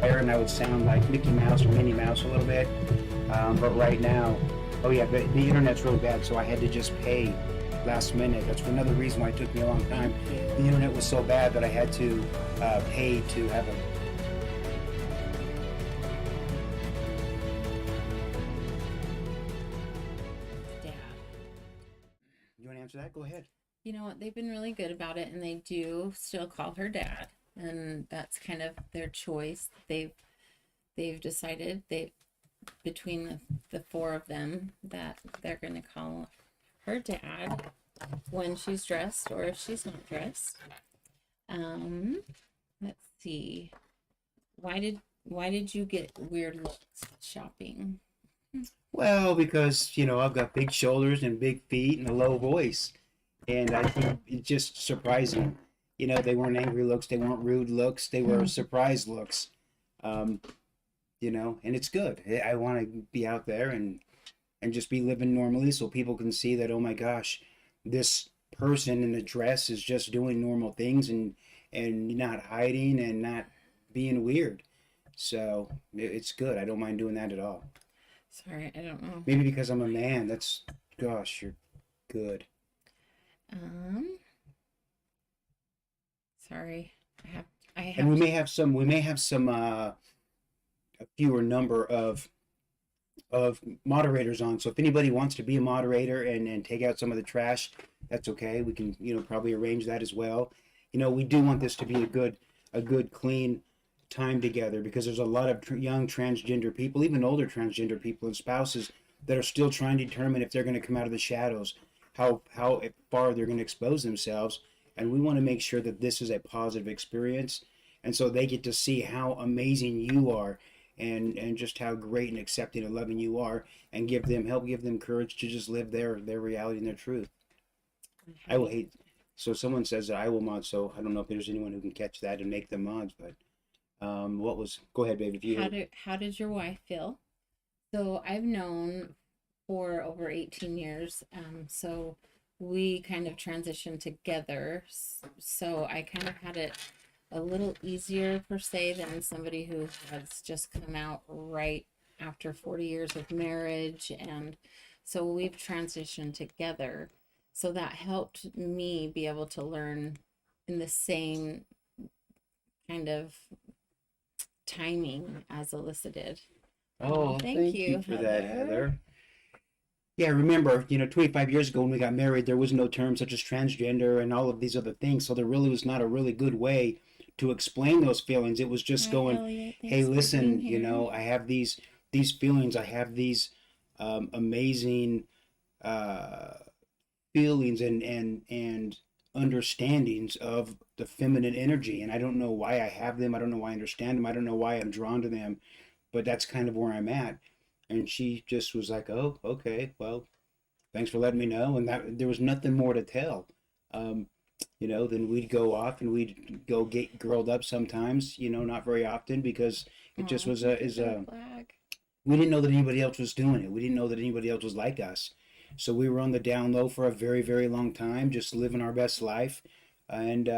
and I would sound like Mickey Mouse or Minnie Mouse a little bit. But right now, oh yeah, the internet's really bad, so I had to just pay last minute. That's another reason why it took me a long time. The internet was so bad that I had to pay to have a. Dad. You want to answer that? Go ahead. You know what? They've been really good about it, and they do still call her dad, and that's kind of their choice. They've decided they between the four of them that they're going to call her dad when she's dressed or if she's not dressed. Let's see. Why did you get weird looks shopping? Well, because I've got big shoulders and big feet and a low voice, and I think it's just surprising. They weren't angry looks, they weren't rude looks, they were surprise looks. Um, and it's good. I want to be out there and just be living normally so people can see that, oh my gosh, this person in the dress is just doing normal things and not hiding and not being weird. So it's good. I don't mind doing that at all. Sorry, I don't know. Maybe because I'm a man. That's, gosh, you're good. Um, Sorry. I And have we may have some a fewer number of moderators on. So if anybody wants to be a moderator and take out some of the trash, that's okay. We can, probably arrange that as well. We do want this to be a good clean time together because there's a lot of young transgender people, even older transgender people and spouses that are still trying to determine if they're going to come out of the shadows, how far they're going to expose themselves. And we want to make sure that this is a positive experience. And so they get to see how amazing you are and just how great and accepting and loving you are and give them courage to just live their reality and their truth. I will hate. So someone says that I will mod. So I don't know if there's anyone who can catch that and make them mods, but go ahead, baby. If you how did your wife feel? So I've known for over 18 years. So we kind of transitioned together. So I kind of had it a little easier per se than somebody who has just come out right after 40 years of marriage. And so we've transitioned together. So that helped me be able to learn in the same kind of timing as Alyssa did. Oh, Thank thank you, you for that, Heather. Heather. Yeah, remember, 25 years ago when we got married, there was no term such as transgender and all of these other things. So there really was not a really good way to explain those feelings. It was just Hi, going, Elliot. hey, Thanks for being listen, here. I have these feelings, I have these amazing uh, feelings and understandings of the feminine energy, and I don't know why I have them. I don't know why I understand them. I don't know why I'm drawn to them, but that's kind of where I'm at. And she just was like, "Oh, okay, well, thanks for letting me know." And that there was nothing more to tell. Um, then we'd go off and we'd go get grilled up sometimes. Not very often because it just Oh, was thank a you is for the a flag. we didn't know that anybody else was doing it. We didn't know that anybody else was like us. So we were on the down low for a very, very long time, just living our best life. And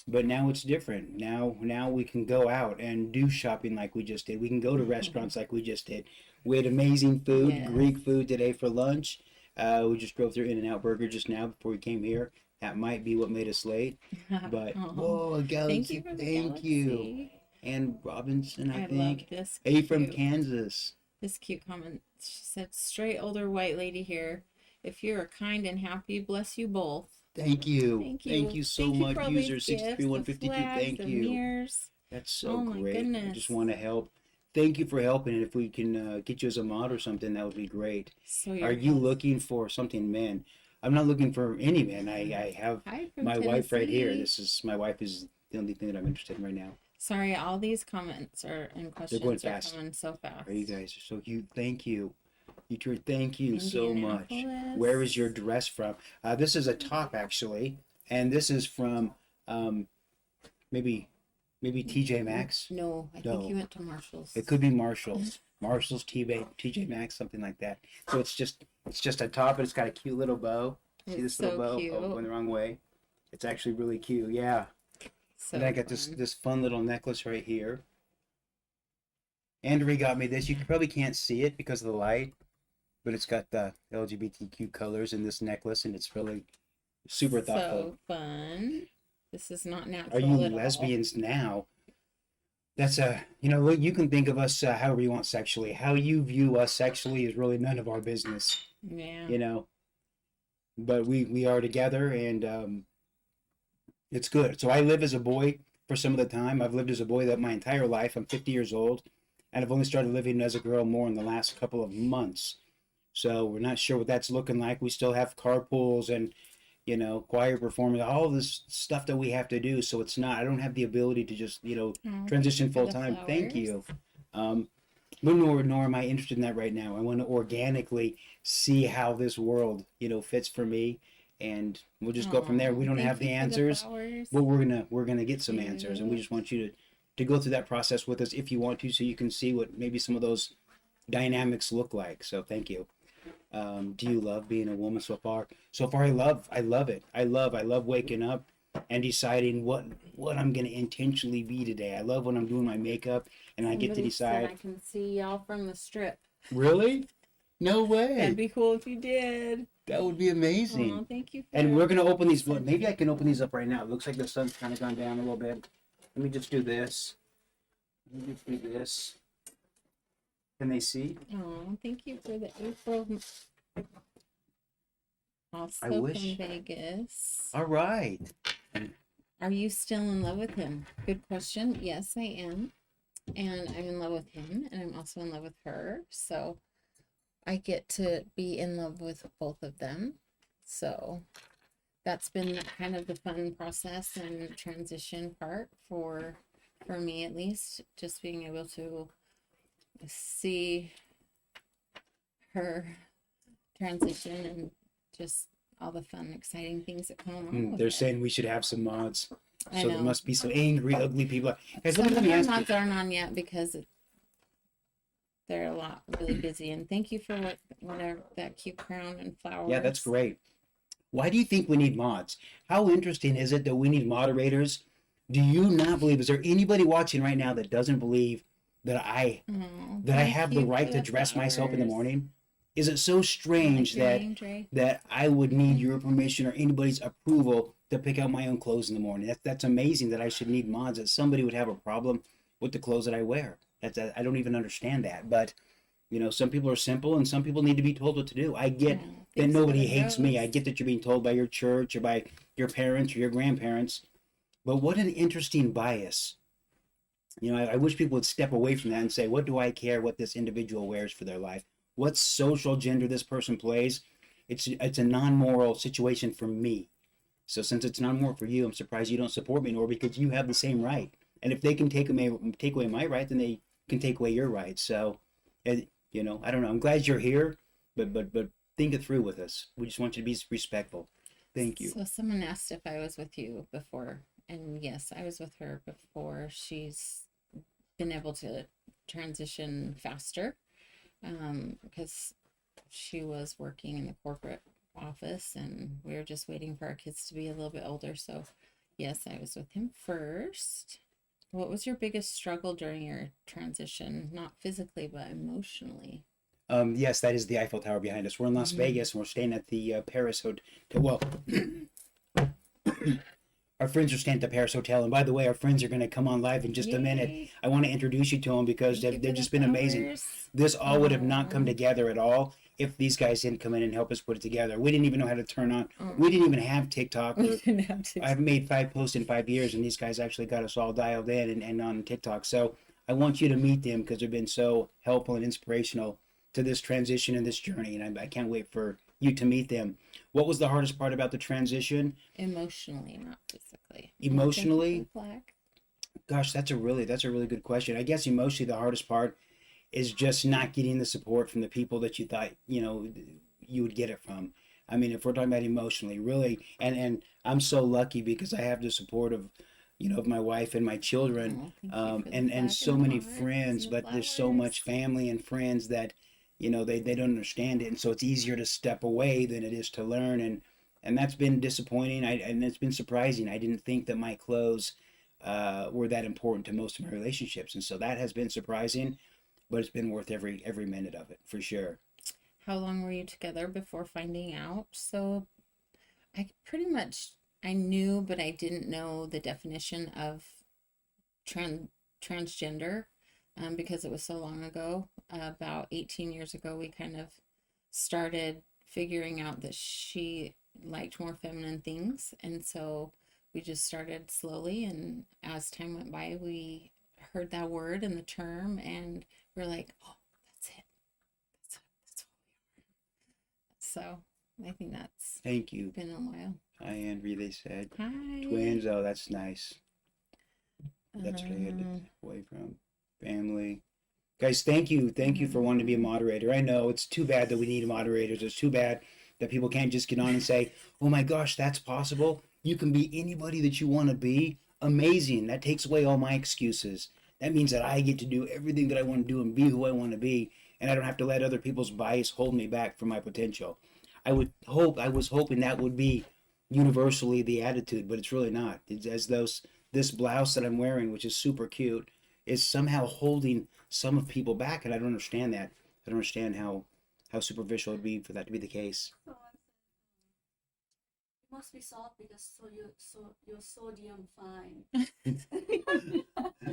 but now it's different. Now we can go out and do shopping like we just did. We can go to restaurants like we just did. We had amazing food, Yes. Greek food today for lunch. We just drove through In-N-Out Burger just now before we came here. That might be what made us late. But Oh, whoa, a thank you galaxy! for the Thank you. galaxy. And Robinson, I I love think. this Hey, from cute, Kansas. this cute comment. She said, "Straight older white lady here. If you're kind and happy, bless you both." Thank you. Thank Thank you. you so Thank you much, for all user these gifts, the 63152. flags, Thank the you. mirrors. That's so Oh my great. I just goodness. want to help. Thank you for helping. And if we can get you as a mod or something, that would be great. So Are your you husband. looking for something, man? I'm not looking for any man. I have Hi from my wife right here. Tennessee. My wife is the only thing that I'm interested in right now. Sorry, all these comments are and They're going questions are fast. coming so Are you fast. guys are so cute. Thank you. You two, thank you so much. Where is your Indianapolis. dress from? This is a top actually, and this is from um, maybe TJ Maxx. No, I think No, you went to Marshall's. it could be Marshalls. Marshalls, TJ Maxx, something like that. So it's just a top, and it's got a cute little bow. See It's this little so bow? cute. Oh, going the wrong way. It's actually really cute. Yeah. And So I got this fun. this fun little necklace right here. Andrea got me this. You probably can't see it because of the light, but it's got the LGBTQ colors in this necklace, and it's really super thoughtful. So fun. This is not Are you natural at all. lesbians now? That's a, you know, look, you can think of us however you want sexually. How you view us sexually is really none of our business, Yeah. you know. But we are together, and it's good. So I live as a boy for some of the time. I've lived as a boy that my entire life. I'm 50 years old, and I've only started living as a girl more in the last couple of months. So we're not sure what that's looking like. We still have carpools and choir performance, all this stuff that we have to do. So it's not. I don't have the ability to just Oh, thank transition you for full the time. Thank flowers. you. Um, but nor am I interested in that right now. I want to organically see how this world fits for me, and we'll just go from there. We Oh, don't have thank the you for the answers, flowers. but we're gonna get some answers, and we Cute. just want you to go through that process with us if you want to, so you can see what maybe some of those dynamics look like. So thank you. Do you love being a woman so far? So far, I love it. I love waking up and deciding what I'm gonna intentionally be today. I love when I'm doing my makeup and I get to Somebody said I decide. can see y'all from the strip. Really? No That'd way. be cool if you did. That would be amazing. Oh, thank you for And we're gonna the open these. message. Maybe I can open these up right now. It looks like the sun's kind of gone down a little bit. Let me just do this. Let me just do this. Can they see? Oh, thank you for the April. I Also wish. from Vegas. All right. Are you still in love with him? Good question. Yes, I am. And I'm in love with him, and I'm also in love with her. So I get to be in love with both of them. So that's been kind of the fun process and transition part for me at least, just being able to see her transition and just all the fun, exciting things that come along with They're it. saying we should have some mods. I So there know. must be some angry, ugly people. Guys, Some let of me our ask you. mods aren't on yet because they're a lot really busy. And thank you for whatever that cute crown and flowers. Yeah, that's great. Why do you think we need mods? How interesting is it that we need moderators? Do you not believe? Is there anybody watching right now that doesn't believe that I Oh, that I thank have the you right for to the dress myself in the flowers. morning? Is it so I strange like your that name, Dre. I would need your permission or anybody's approval to pick out my own clothes in the morning? That's amazing that I should need mods. That somebody would have a problem with the clothes that I wear. I don't even understand that. But some people are simple, and some people need to be told what to do. I get Oh, that thanks for nobody the hates me. I rose. get that you're being told by your church or by your parents or your grandparents. But what an interesting bias. I wish people would step away from that and say, what do I care what this individual wears for their life? What social gender this person plays? It's a non-moral situation for me. So since it's non-moral for you, I'm surprised you don't support me, nor because you have the same right. And if they can take away my right, then they can take away your right. So, I don't know. I'm glad you're here, but think it through with us. We just want you to be respectful. Thank you. So someone asked if I was with you before, and yes, I was with her before. She's been able to transition faster because she was working in the corporate office, and we were just waiting for our kids to be a little bit older. So, yes, I was with him first. What was your biggest struggle during your transition? Not physically, but emotionally. Yes, that is the Eiffel Tower behind us. We're in Las Vegas, and we're staying at the Paris Hotel. Well, our friends are staying at the Paris Hotel. And by the way, our friends are going to come on live in just a minute. Yay! I want to introduce you to them because Thank you they've for the just been amazing. flowers. This all would have not come Oh, together at all if these guys didn't come in and help us put it together. We didn't even know how to turn on. oh. We didn't even have TikTok. We Or didn't have to. I've made 5 posts in 5 years, and these guys actually got us all dialed in and on TikTok. So I want you to meet them because they've been so helpful and inspirational to this transition and this journey. And I can't wait for you to meet them. What was the hardest part about the transition? Emotionally, not physically. Emotionally? Oh, thank you for Gosh, that's a really good question. I guess emotionally the hardest part is just not getting the support from the people that you thought, you would get it from. I mean, if we're talking about emotionally, really, and I'm so lucky because I have the support of, of my wife and my children, Oh, thank you for the and flag so and the many hearts friends, and the but there's so flowers. much family and friends that, they don't understand it, and so it's easier to step away than it is to learn, and that's been disappointing. And it's been surprising. I didn't think that my clothes were that important to most of my relationships, and so that has been surprising. but it's been worth every minute of it for sure. How long were you together before finding out? So I pretty much I knew, but I didn't know the definition of trans transgender, because it was so long ago. About 18 years ago, we kind of started figuring out that she liked more feminine things, and so we just started slowly. And as time went by, we heard that word and the term, and we're like, "Oh, that's it. That's what we are." So I think that's Thank you. been a while. Hi, Andrea. They said Hi. twins. Oh, that's nice. That's good. Um, Away from family. Guys, thank you. Thank you for wanting to be a moderator. I know it's too bad that we need moderators. It's too bad that people can't just get on and say, oh my gosh, that's possible. You can be anybody that you want to be. Amazing. That takes away all my excuses. That means that I get to do everything that I want to do and be who I want to be. And I don't have to let other people's bias hold me back from my potential. I was hoping that would be universally the attitude, but it's really not. It's as though this blouse that I'm wearing, which is super cute, is somehow holding some of people back, and I don't understand that. I don't understand how superficial it'd be for that to be the case. So it must be soft because you're sodium fine.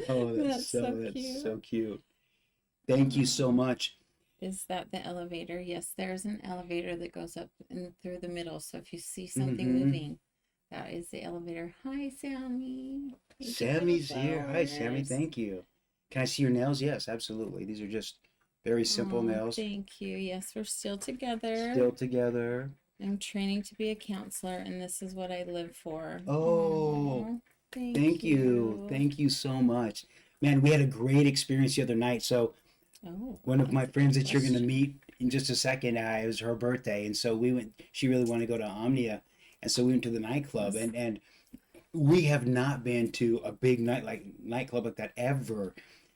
Oh, That's so that's cute. so cute. Thank you so much. Is that the elevator? Yes, there's an elevator that goes up and through the middle. So if you see something Mhm. moving, that is the elevator. Hi, Sammy. Thank you for the Sammy's here. Hi, Sammy. flowers. Thank you. Can I see your nails? Yes, absolutely. These are just very simple Aw, nails. Thank you. Yes, we're still together. Still together. I'm training to be a counselor, and this is what I live for. Oh, Aw, thank you. Thank you so much. Man, we had a great experience the other night. So Oh, one of my that's a friends good that you're going to question. meet in just a second, it was her birthday, and so we went. She really wanted to go to Omnia, and so we went to the nightclub, Yes. and we have not been to a big nightclub like that ever,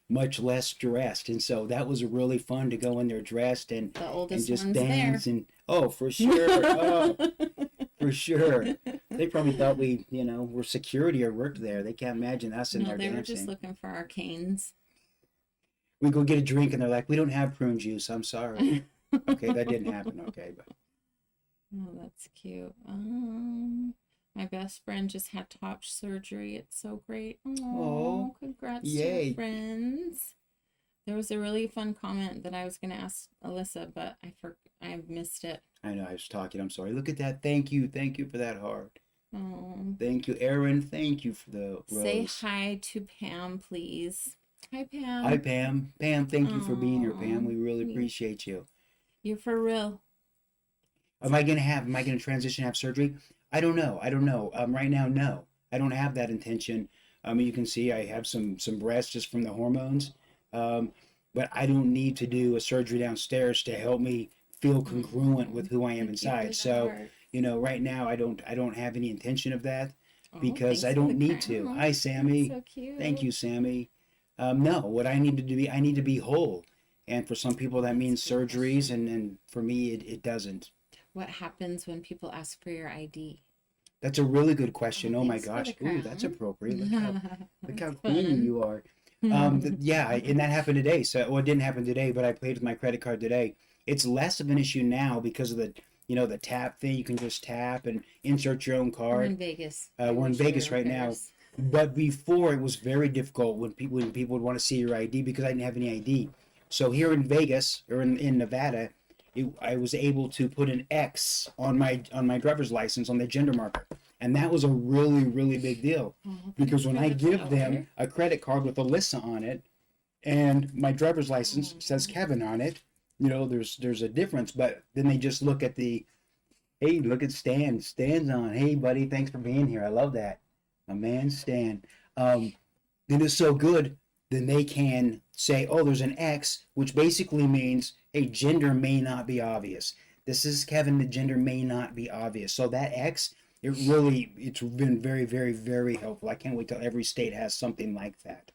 much less dressed, and so that was really fun to go in there dressed and The oldest just one's there. dance and oh for sure, oh for sure. They probably thought we were security or worked there. They can't imagine us in No, there they were just dancing. looking for our canes. We go get a drink and they're like, we don't have prune juice. I'm sorry. Okay, that didn't happen. Okay, but Oh, that's cute. My best friend just had top surgery. It's so great. oh, Oh, congrats to yay. your friends. There was a really fun comment that I was going to ask Alyssa, but I missed it. I know I was talking. I'm sorry. Look at that. Thank you for that heart. Oh, Thank you, Aaron. Thank you for the say rose. hi to Pam, please. Hi, Pam. Hi, Pam. Pam, thank you for being here, Pam. Aw, We really appreciate you. You're for real. Am I gonna transition, have surgery? I don't know. Right now, no. I don't have that intention. You can see I have some breasts just from the hormones. Um, but I don't need to do a surgery downstairs to help me feel congruent with who I am Thank you for inside. the So, heart. right now I don't have any intention of that Oh, because thanks I for the don't need to. crown. Hi, Sammy. So cute. Thank you, Sammy. No, what I need to do, I need to be whole. And for some people that means That's a good surgeries, and for me it doesn't. What happens when people ask for your ID? That's a really good question. Oh my Thanks for gosh. the Ooh, that's crown. appropriate. Look how That's queenie fun. you are. Yeah, and that happened today. So, well, it didn't happen today, but I paid with my credit card today. It's less of an issue now because of the tap thing. You can just tap and insert your own We're in card. Vegas. We're in wish we Vegas were in right now. Paris. But before it was very difficult when people would want to see your ID because I didn't have any ID. So here in Vegas or in Nevada, I was able to put an X on my driver's license on the gender marker, and that was a really big deal Oh, because thanks when for I the give them flower. a credit card with Alyssa on it and my driver's license says Kevin on it, there's a difference. But then they just look at the hey, look at Stan. Stan's on. Hey, buddy, thanks for being here. I love that. My man, Stan. Then it's so good. Then they can say, oh, there's an X, which basically means a gender may not be obvious. This is Kevin. The gender may not be obvious. So that X, it's been very helpful. I can't wait till every state has something like that.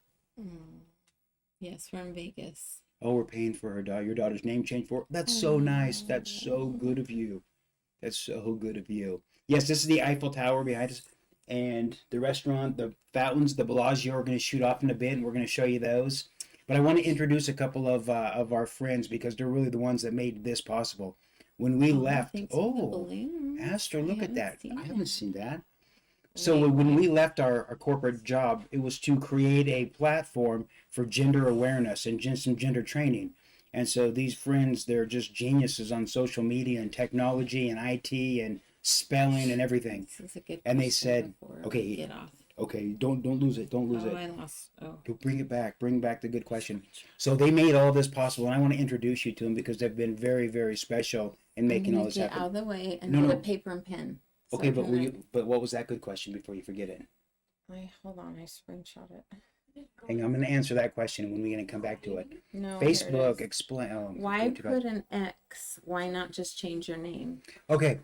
Yes, we're in Vegas. Oh, we're paying for your daughter's name change for. That's so nice. That's so good of you. That's so good of you. Yes, this is the Eiffel Tower behind us. And the restaurant, the fountains, the Bellagio are going to shoot off in a bit, and we're going to show you those. But I want to introduce a couple of our friends because they're really the ones that made this possible. When we left, thanks for the balloons. Astor, look at haven't that. seen I haven't it. seen that. So Wait, when what? we left our corporate job, it was to create a platform for gender awareness and some gender training. And so these friends, they're just geniuses on social media and technology and IT and spelling and everything. This is a good And they question said, before okay, we get off. okay, don't lose it, don't lose Oh, it. I lost. Oh, You'll bring back the good question. So they made all this possible, and I want to introduce you to them because they've been very, very special in I'm making all gonna this get happen. out of the way and No, get no. a paper and pen. so Okay, I but can will write. you? But what was that good question before you forget it? Hold on, I screenshot it. Hang on, I'm going to answer that question when we're going to come back to it. No, here it Facebook, is. explain. Why put an X? Why not just change your name? Okay,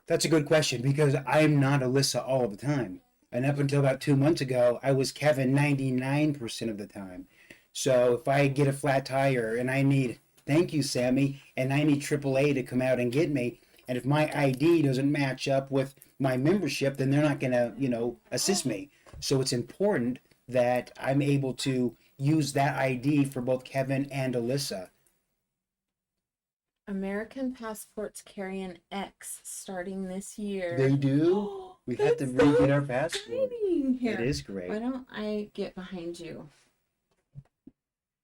that's a good question because I'm not Alyssa all of the time. And up until about 2 months ago, I was Kevin 99% of the time. So if I get a flat tire and I need, thank you, Sammy, and I need AAA to come out and get me, and if my ID doesn't match up with my membership, then they're not going to, assist me. So it's important that I'm able to use that ID for both Kevin and Alyssa. American passports carry an X starting this year. They do. We have to That's re-get so our passport. exciting. Here, It is great. why don't I get behind you?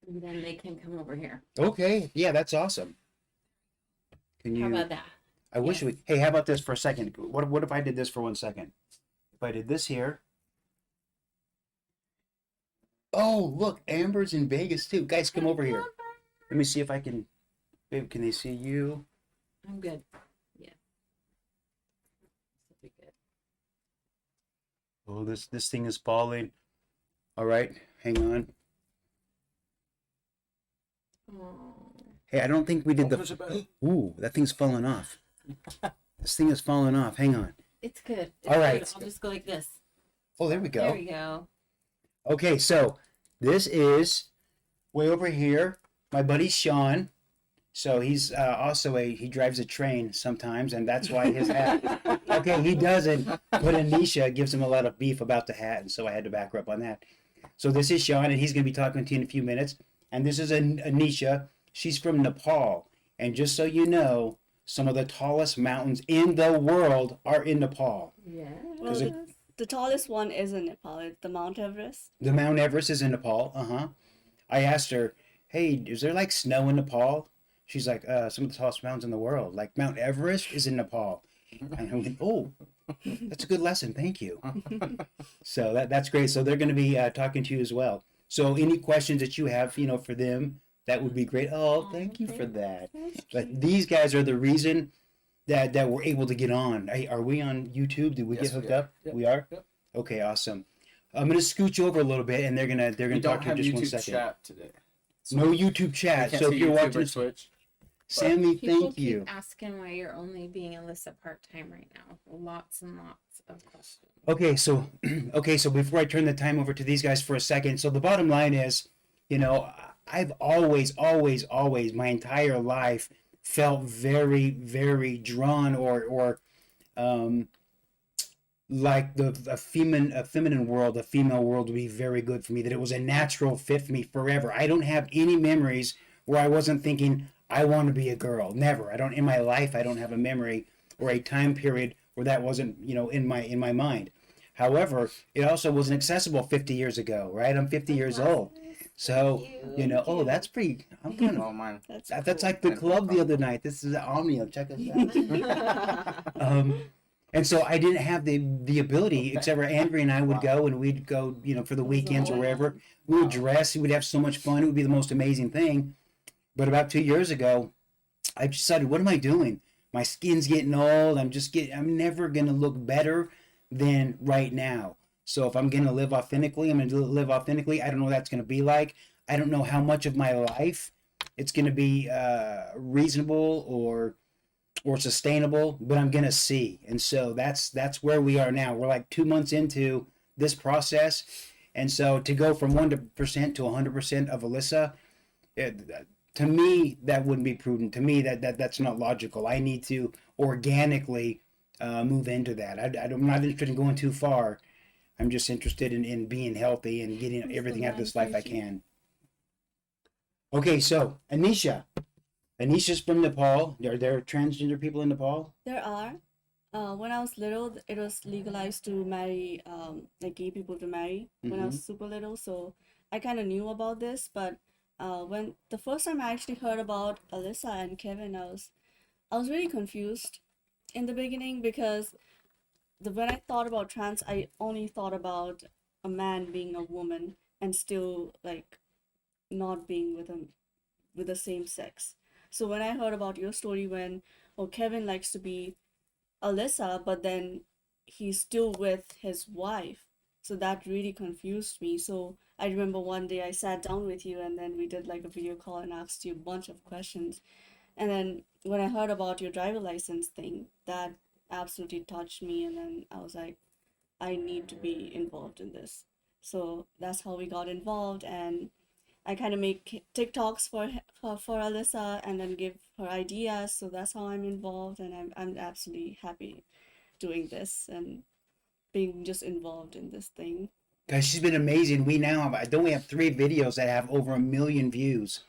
And then they can come over here. Okay, yeah, that's awesome. Can How you? about that? I wish we. Hey, how about this for a second? What if I did this for 1 second? If I did this here. Oh, look, Amber's in Vegas too. Guys, come over here. Let me see if I can. Babe, can they see you? I'm good. Yeah. This'll be good. Oh, this thing is falling. All right, hang on. Oh. Hey, I don't think we did the. Ooh, that thing's falling off. This thing is falling off. Hang on. It's good. It's All right. good. I'll just go like this. Oh, there we go. There we go. Okay, so this is way over here. My buddy Sean. So he's also he drives a train sometimes, and that's why his hat. Okay, he doesn't, but Anisha gives him a lot of beef about the hat, and so I had to back her up on that. So this is Sean, and he's going to be talking to you in a few minutes. And this is Anisha. She's from Nepal, and just so you know, some of the tallest mountains in the world are in Nepal. Yeah. Well, Is it- the tallest one is in Nepal. It's the Mount Everest. The Mount Everest is in Nepal. I asked her, "Hey, is there like snow in Nepal?" She's like, "Some of the tallest mountains in the world, like Mount Everest, is in Nepal." And I went, "Oh, that's a good lesson. Thank you." So that's great. So they're going to be talking to you as well. So any questions that you have, for them, that would be great. Oh, thank you for that. But these guys are the reason that we're able to get on. Hey, are we on YouTube? Did we Yes, get hooked we are. up? Yep. We are. Yep. Okay, awesome. I'm gonna scooch over a little bit, and they're gonna We talk don't to you have just YouTube 1 second. chat today. No YouTube We chat. can't So if see you're YouTube watching, or Twitch. Sammy, People thank keep you. asking why you're only being Alyssa part-time right now. Lots and lots of questions. Okay, so so before I turn the time over to these guys for a second, so the bottom line is, I've always my entire life felt very, very drawn or like a feminine world, a female world would be very good for me. That it was a natural fit for me forever. I don't have any memories where I wasn't thinking I want to be a girl. Never. I don't in my life. I don't have a memory or a time period where that wasn't in my mind. However, it also wasn't accessible 50 years ago, right? I'm 50 years old. So, oh, that's pretty, I'm kind Oh, of, mine. that's like the club the other night. This is Omnium. Check us out. And so I didn't have the ability, except for Andrea and I would go and we'd go, for the weekends or wherever. We would dress, we'd have so much fun. It would be the most amazing thing. But about 2 years ago, I decided, what am I doing? My skin's getting old. I'm never going to look better than right now. So if I'm going to live authentically, I'm going to live authentically. I don't know what that's going to be like. I don't know how much of my life it's going to be reasonable or sustainable, but I'm going to see. And so that's where we are now. We're like 2 months into this process. And so to go from 1% to 100% of Alyssa, to me, that wouldn't be prudent. To me, that's not logical. I need to organically move into that. I'm not interested in going too far. I'm just interested in being healthy and getting everything out of this life I can. Okay, so Anisha. Anisha's from Nepal. Are there transgender people in Nepal? There are. When I was little, it was legalized to marry, like gay people to marry when I Mm-hmm. was super little. So I kind of knew about this, but when the first time I actually heard about Alyssa and Kevin, I was really confused in the beginning because when I thought about trans, I only thought about a man being a woman and still like not being with the same sex. So when I heard about your story when oh Kevin likes to be Alyssa, but then he's still with his wife. So that really confused me. So I remember one day I sat down with you and then we did like a video call and asked you a bunch of questions. And then when I heard about your driver license thing, that absolutely touched me. And then I was like, I need to be involved in this. So that's how we got involved. And I kind of make TikToks for Alyssa and then give her ideas. So that's how I'm involved. And I'm absolutely happy doing this and being just involved in this thing. Guys, she's been amazing. We now have, don't we have 3 videos that have over 1 million views?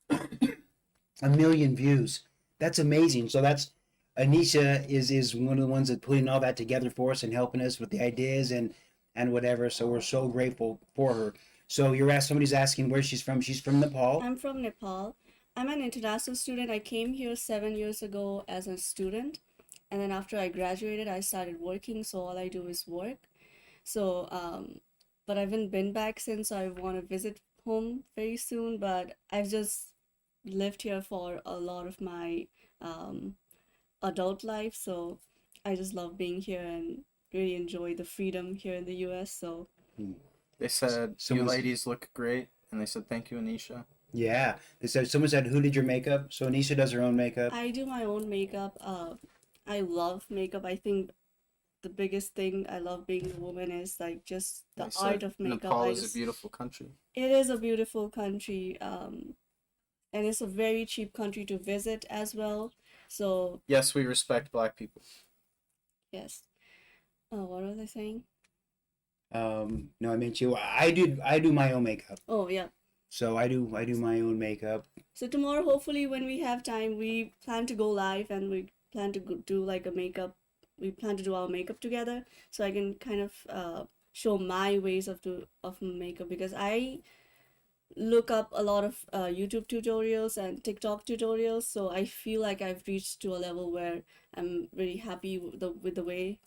1 million views. That's amazing. So that's Anisha is one of the ones that putting all that together for us and helping us with the ideas and whatever. So we're so grateful for her. So somebody's asking where she's from. She's from Nepal. I'm from Nepal. I'm an international student. I came here 7 years ago as a student, and then after I graduated, I started working. So all I do is work. So, but I haven't been back since. So I want to visit home very soon. But I've just lived here for a lot of my um, adult life. So I just love being here and really enjoy the freedom here in the US. So They said, you Someone's- ladies look great. And they said, thank you, Anisha. Yeah. They said someone said who did your makeup? So Anisha does her own makeup. I do my own makeup. I love makeup. I think the biggest thing I love being a woman is like just the They art said of makeup. Nepal I is just, a beautiful country. it is a beautiful country. And it's a very cheap country to visit as well. So Yes, we respect black people. yes. What was I saying? No, I meant you. I do my own makeup. Oh yeah. So I do my own makeup. So tomorrow, hopefully, when we have time, we plan to go live and we plan to do like a makeup. We plan to do our makeup together, so I can kind of show my ways of makeup because I look up a lot of YouTube tutorials and TikTok tutorials. So I feel like I've reached to a level where I'm really happy with the way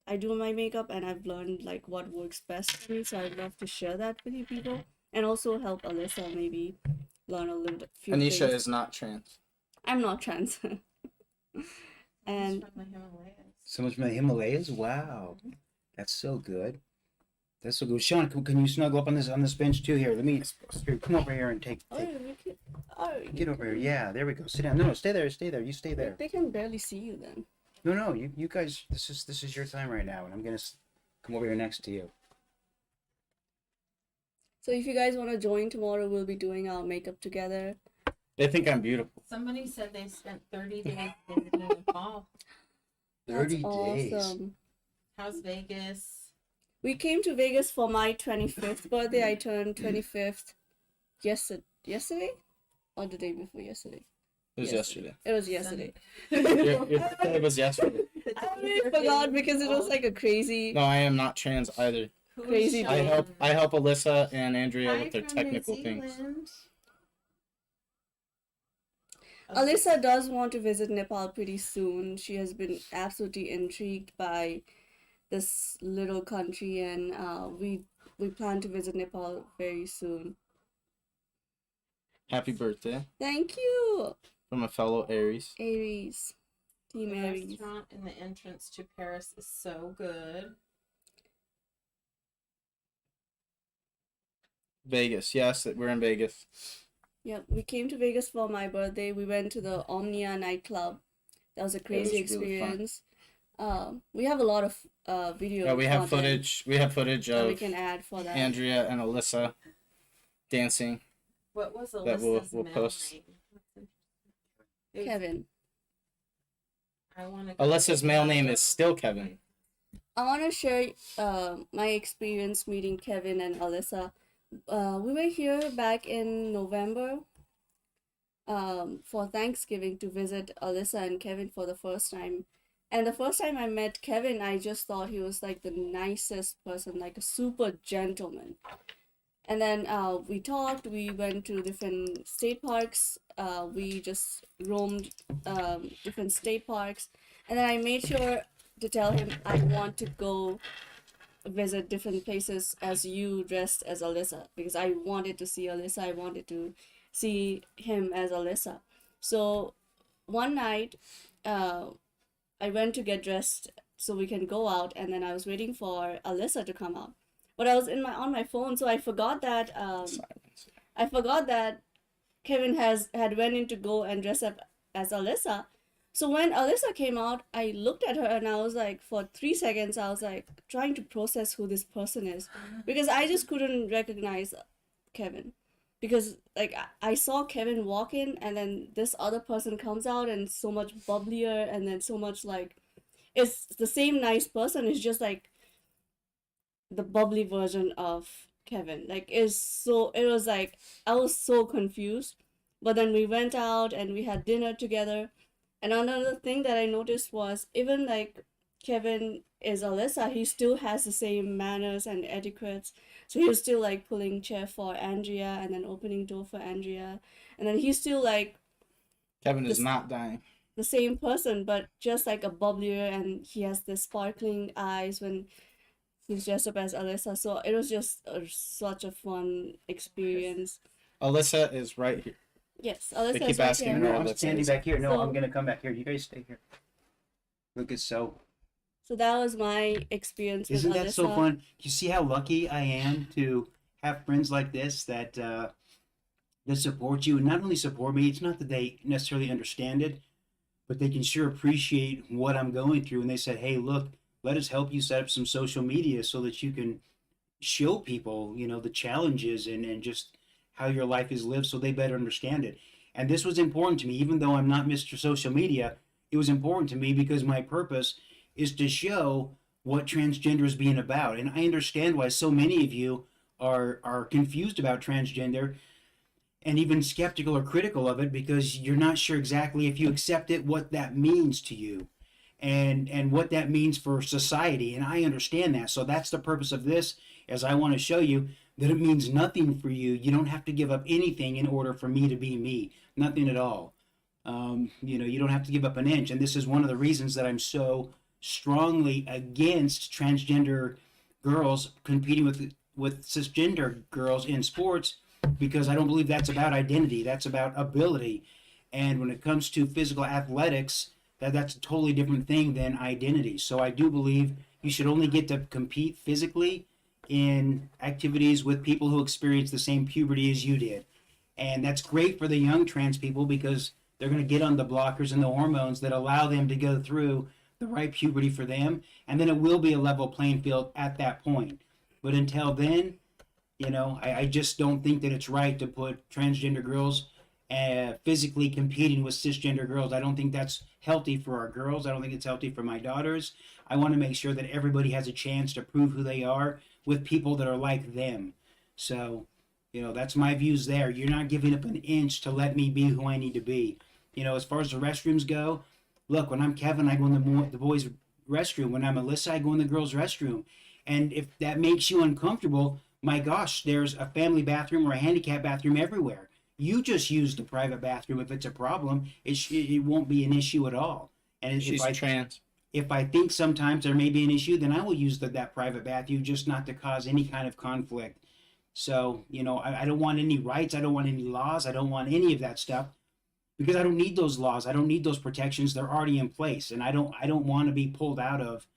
I do my makeup, and I've learned like what works best for me. So I'd love to share that with you people, and also help Alyssa maybe learn a little few Anisha things. is not trans. I'm not trans. And From the Himalayas. Someone's from the Himalayas. Wow, that's so good. That's so good. Sean, can you snuggle up on this bench too? Here, here. Come over here and take. oh, we could, oh, Get over here. Yeah, there we go. Sit down. No, stay there. Stay there. You stay there. they can barely see you then. No. You guys. This is your time right now, and I'm gonna come over here next to you. So if you guys want to join tomorrow, we'll be doing our makeup together. They think I'm beautiful. Somebody said they spent 30 days visiting Nepal. 30 That's days. awesome. How's Vegas? We came to Vegas for my 25th birthday. I turned 25th yesterday or the day before yesterday. It was Yes. yesterday. It was yesterday. Your birthday was yesterday. I really forgot because it was like a crazy. No, I am not trans either. Who's Crazy Sean? I help Alyssa and Andrea Hi with their from technical New things. Zealand. Alyssa does want to visit Nepal pretty soon. She has been absolutely intrigued by this little country, and we plan to visit Nepal very soon. Happy birthday Thank you, from a fellow Aries. Aries, Team The Aries. restaurant in the entrance to Paris is so good. Vegas. Yes, we're in Vegas. Yep, we came to Vegas for my birthday. We went to the Omnia nightclub. That was a crazy was really fun. experience. We have a lot of video. Yeah, we have content footage. We have footage that we of can add for that. Andrea and Alyssa dancing. What was That Alyssa's we'll middle post. name? It was- Kevin. I want to. Alyssa's male name is still Kevin. I want to share my experience meeting Kevin and Alyssa we were here back in November for Thanksgiving to visit Alyssa and Kevin for the first time. And the first time I met Kevin, I just thought he was like the nicest person, like a super gentleman. And then we talked, we went to different state parks, we just roamed different state parks. And then I made sure to tell him I want to go visit different places as you dressed as Alyssa because I wanted to see Alyssa. I wanted to see him as Alyssa. So one night, uh, I went to get dressed so we can go out, and then I was waiting for Alyssa to come out. But I was in my on my phone, so Silence. I forgot that Kevin had went in to go and dress up as Alyssa. So when Alyssa came out, I looked at her and I was like, for 3 seconds, I was like trying to process who this person is because I just couldn't recognize Kevin. Because like I saw Kevin walk in and then this other person comes out and so much bubblier and then so much like it's the same nice person, it's just like the bubbly version of Kevin. Like it was like I was so confused. But then we went out and we had dinner together. And another thing that I noticed was even like Kevin is Alyssa, he still has the same manners and etiquettes. So he was still like pulling chair for Andrea and then opening door for Andrea. And then he's still like Kevin is this not dying. the same person, but just like a bubblier, and he has the sparkling eyes when he's dressed up as Alyssa. So it was just such a fun experience. Alyssa is right here. Yes, They Alyssa keep is right asking here. me. No, where I'm Alyssa standing is. back here. No, So- I'm gonna come back here. You guys stay here. Look, it's so. So that was my experience with Isn't that so Alyssa. fun? You see how lucky I am to have friends like this that that support you, and not only support me. It's not that they necessarily understand it, but they can sure appreciate what I'm going through. And they said, "Hey, look, let us help you set up some social media so that you can show people, the challenges and just how your life is lived, so they better understand it." And this was important to me, even though I'm not Mr. Social Media. It was important to me because my purpose is to show what transgender is being about. And I understand why so many of you are confused about transgender and even skeptical or critical of it because you're not sure exactly if you accept it what that means to you and what that means for society. And I understand that. So that's the purpose of this, as I want to show you that it means nothing for you. You don't have to give up anything in order for me to be me. Nothing at all. You don't have to give up an inch. And this is one of the reasons that I'm so strongly against transgender girls competing with cisgender girls in sports, because I don't believe that's about identity. That's about ability. And when it comes to physical athletics, that's a totally different thing than identity. So I do believe you should only get to compete physically in activities with people who experience the same puberty as you did. And that's great for the young trans people because they're going to get on the blockers and the hormones that allow them to go through the right puberty for them. And then it will be a level playing field at that point. But until then, I just don't think that it's right to put transgender girls physically competing with cisgender girls. I don't think that's healthy for our girls. I don't think it's healthy for my daughters. I want to make sure that everybody has a chance to prove who they are with people that are like them. So, that's my views there. You're not giving up an inch to let me be who I need to be. As far as the restrooms go, look, when I'm Kevin, I go in the boys' restroom. When I'm Alyssa, I go in the girls' restroom. And if that makes you uncomfortable, my gosh, there's a family bathroom or a handicap bathroom everywhere. You just use the private bathroom. If it's a problem, it won't be an issue at all. And She's trans. if I think sometimes there may be an issue, then I will use that private bathroom just not to cause any kind of conflict. So, I don't want any rights. I don't want any laws. I don't want any of that stuff because I don't need those laws. I don't need those protections. They're already in place. And I don't want to be pulled out of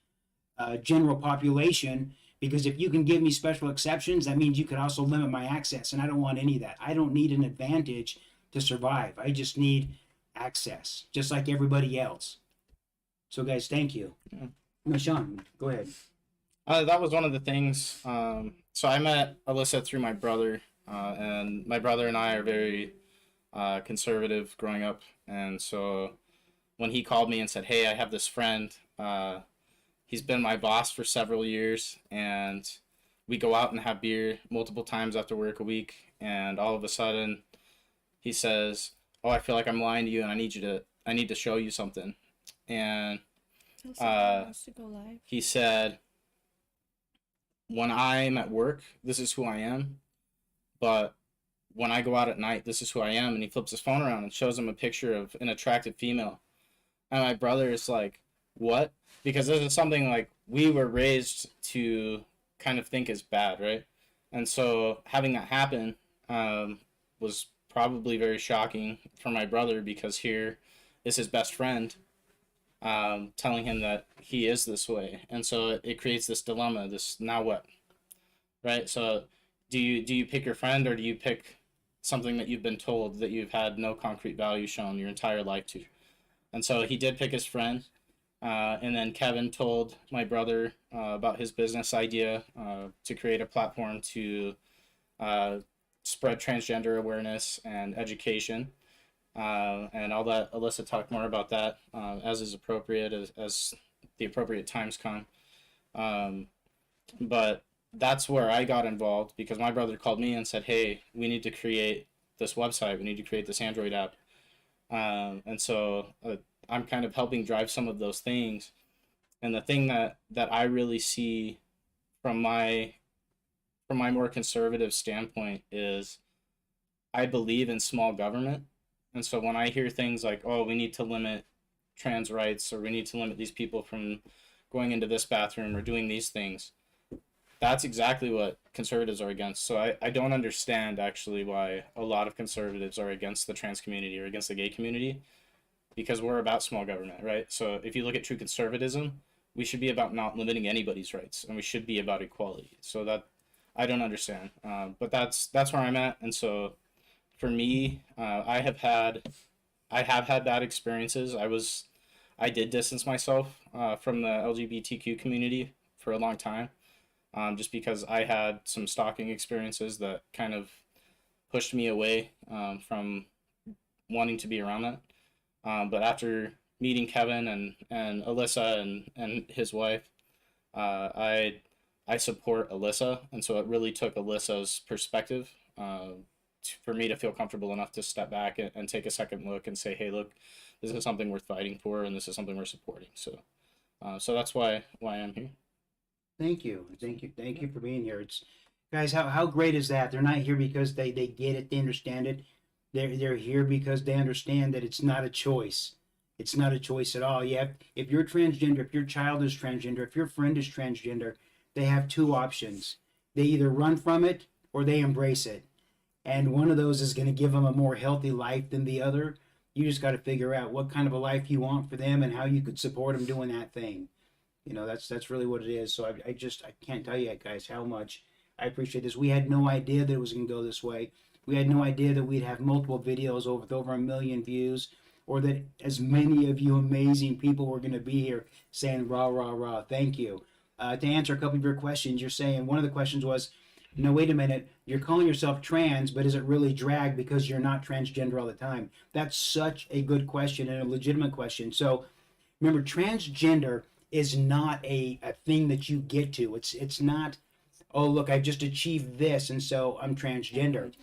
general population, because if you can give me special exceptions, that means you can also limit my access. And I don't want any of that. I don't need an advantage to survive. I just need access, just like everybody else. So, guys, thank you. Yeah. No, Sean, go ahead. That was one of the things. So I met Alyssa through my brother, and my brother and I are very conservative growing up. And so when he called me and said, "Hey, I have this friend. He's been my boss for several years, and we go out and have beer multiple times after work a week, and all of a sudden he says, "Oh, I feel like I'm lying to you, and I need to show you something." And Tell someone who uh, wants to go live. he said, "When I'm at work, this is who I am, but when I go out at night, this is who I am." And he flips his phone around and shows him a picture of an attractive female. And my brother is like, "What?" Because this is something like we were raised to kind of think is bad, right? And so having that happen was probably very shocking for my brother, because here is his best friend telling him that he is this way, and so it creates this dilemma. This now what, right? So do you pick your friend, or do you pick something that you've been told that you've had no concrete value shown your entire life to? And so he did pick his friend. And then Kevin told my brother about his business idea to create a platform to uh, spread transgender awareness and education. And I'll let Allyssa talk more about that as is appropriate, as the appropriate times come. Um, but that's where I got involved, because my brother called me and said, "Hey, we need to create this website. We need to create this Android app." And so I'm kind of helping drive some of those things. And the thing that I really see from my more conservative standpoint is I believe in small government. And so when I hear things like, "Oh, we need to limit trans rights," or "We need to limit these people from going into this bathroom or doing these things," that's exactly what conservatives are against. So I don't understand actually why a lot of conservatives are against the trans community or against the gay community, because we're about small government, right? So if you look at true conservatism, we should be about not limiting anybody's rights, and we should be about equality. So that I don't understand, but that's where I'm at. And so for me, I have had bad experiences. I did distance myself from the LGBTQ community for a long time, just because I had some stalking experiences that kind of pushed me away from wanting to be around that. But after meeting Kevin and Allyssa and his wife, I support Allyssa, and so it really took Alyssa's perspective for me to feel comfortable enough to step back and take a second look and say, "Hey, look, this is something worth fighting for, and this is something we're supporting." So that's why I'm here. Thank you for being here. It's guys, how great is that? They're not here because they get it, they understand it. They're here because they understand that it's not a choice. It's not a choice at all. If you're transgender, if your child is transgender, if your friend is transgender, they have two options. They either run from it or they embrace it. And one of those is going to give them a more healthy life than the other. You just got to figure out what kind of a life you want for them and how you could support them doing that thing. That's really what it is. So I can't tell you guys how much I appreciate this. We had no idea that it was going to go this way. We had no idea that we'd have multiple videos with over 1 million views, or that as many of you amazing people were going to be here saying rah rah rah. Thank you. To answer a couple of your questions, you're saying one of the questions was, "No, wait a minute. You're calling yourself trans, but is it really drag because you're not transgender all the time?" That's such a good question and a legitimate question. So remember, transgender is not a thing that you get to. It's not, "Oh, look, I just achieved this and so I'm transgender."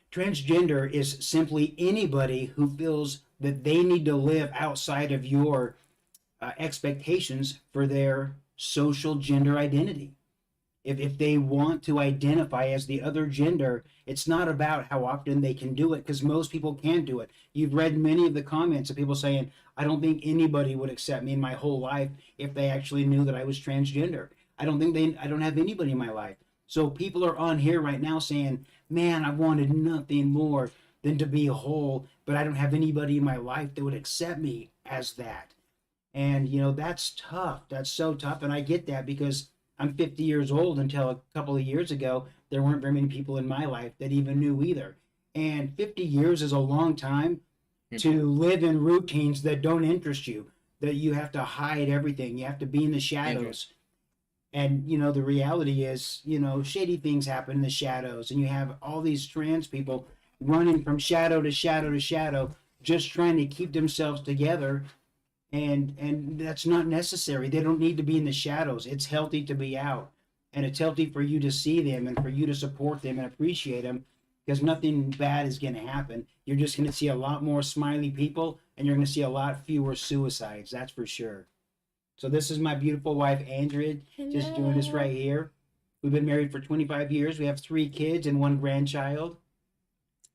Transgender is simply anybody who feels that they need to live outside of your expectations for their social gender identity. If they want to identify as the other gender, it's not about how often they can do it, because most people can't do it. You've read many of the comments of people saying, "I don't think anybody would accept me in my whole life if they actually knew that I was transgender. I don't have anybody in my life." So people are on here right now saying, "Man, I wanted nothing more than to be whole, but I don't have anybody in my life that would accept me as that." And that's tough. That's so tough. And I get that because I'm 50 years old. Until a couple of years ago, there weren't very many people in my life that even knew either. And 50 years is a long time to live in routines that don't interest you, that you have to hide everything. You have to be in the shadows. And the reality is, shady things happen in the shadows, and you have all these trans people running from shadow to shadow to shadow, just trying to keep themselves together. And that's not necessary. They don't need to be in the shadows. It's healthy to be out. And it's healthy for you to see them and for you to support them and appreciate them, because nothing bad is going to happen. You're just going to see a lot more smiley people, and you're going to see a lot fewer suicides. That's for sure. So this is my beautiful wife, Andrea, just doing this right here. We've been married for 25 years. We have 3 kids and 1 grandchild.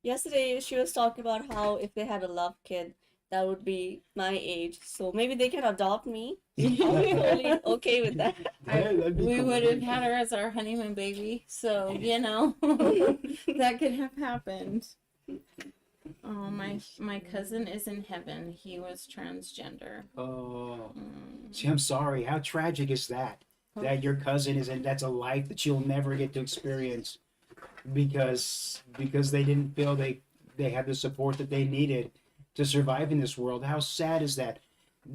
Yesterday, she was talking about how if they had a love kid, that would be my age. So maybe they can adopt me. I'm totally okay with that. We would have had her as our honeymoon baby, so that could have happened. Oh, my cousin is in heaven. He was transgender. Oh, see, I'm sorry. How tragic is that? That your cousin is in, that's a life that you'll never get to experience because they didn't feel they had the support that they needed to survive in this world. How sad is that?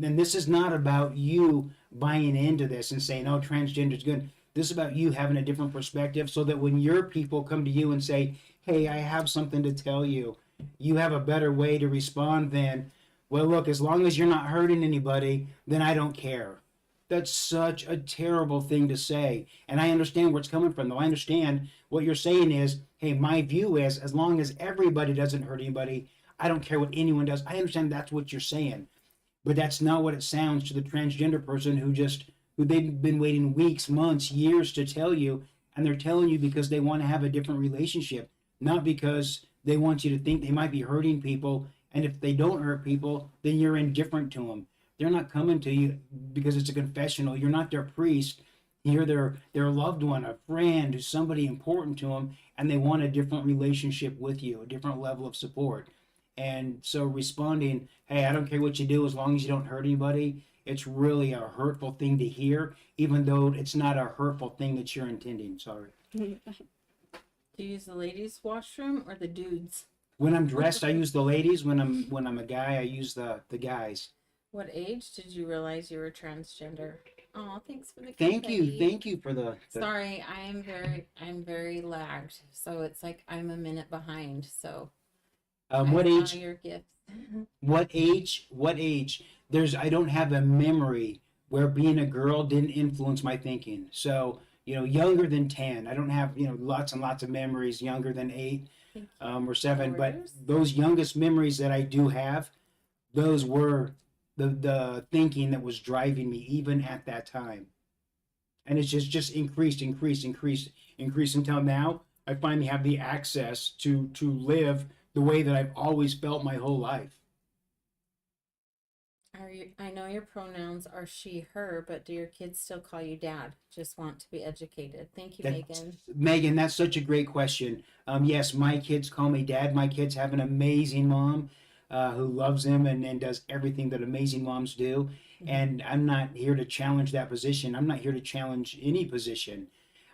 And this is not about you buying into this and saying, oh, transgender is good. This is about you having a different perspective so that when your people come to you and say, hey, I have something to tell you, you have a better way to respond than, well, look, as long as you're not hurting anybody, then I don't care. That's such a terrible thing to say. And I understand where it's coming from, though. I understand what you're saying is, hey, my view is as long as everybody doesn't hurt anybody, I don't care what anyone does. I understand that's what you're saying. But that's not what it sounds to the transgender person who they've been waiting weeks, months, years to tell you. And they're telling you because they want to have a different relationship, not because they want you to think they might be hurting people. And if they don't hurt people, then you're indifferent to them. They're not coming to you because it's a confessional. You're not their priest. You're their loved one, a friend, who's somebody important to them, and they want a different relationship with you, a different level of support. And so responding, hey, I don't care what you do as long as you don't hurt anybody, it's really a hurtful thing to hear, even though it's not a hurtful thing that you're intending. Sorry. Do you use the ladies' washroom or the dudes? When I'm dressed, I use the ladies. When I'm a guy, I use the guys. What age did you realize you were transgender? Oh, thanks for the Thank you confetti. for the Sorry, I'm very lagged, so it's like I'm a minute behind. So what I age? saw your gifts. What age? What age? I don't have a memory where being a girl didn't influence my thinking. So, younger than 10. I don't have, lots and lots of memories younger than 8 or 7. But those youngest memories that I do have, those were the thinking that was driving me even at that time. And it's just increased until now I finally have the access to live the way that I've always felt my whole life. I know your pronouns are she, her, but do your kids still call you dad? Just want to be educated. Thank you, Megan. Megan, that's such a great question. Yes, my kids call me dad. My kids have an amazing mom who loves them and does everything that amazing moms do. Mm-hmm. And I'm not here to challenge that position. I'm not here to challenge any position.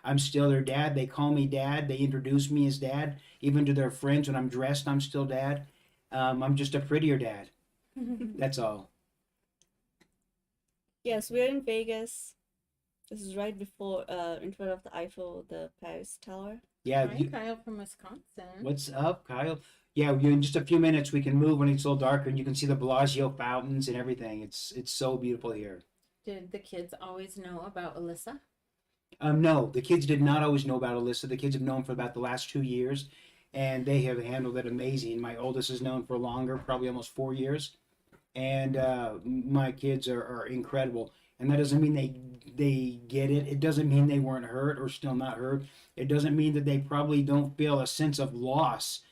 I'm still their dad. They call me dad. They introduce me as dad. Even to their friends when I'm dressed, I'm still dad. I'm just a prettier dad. That's all. Yes, we're in Vegas. This is right before, in front of the Eiffel, the Paris Tower. Yeah. Hi, Kyle from Wisconsin. What's up, Kyle? Yeah, in just a few minutes we can move when it's a little darker, and you can see the Bellagio fountains and everything. It's so beautiful here. Did the kids always know about Allyssa? No, the kids did not always know about Allyssa. The kids have known for about the last 2 years, and they have handled it amazing. My oldest is known for longer, probably almost 4 years. And my kids are incredible. And that doesn't mean they get it. It doesn't mean they weren't hurt or still not hurt. It doesn't mean that they probably don't feel a sense of loss.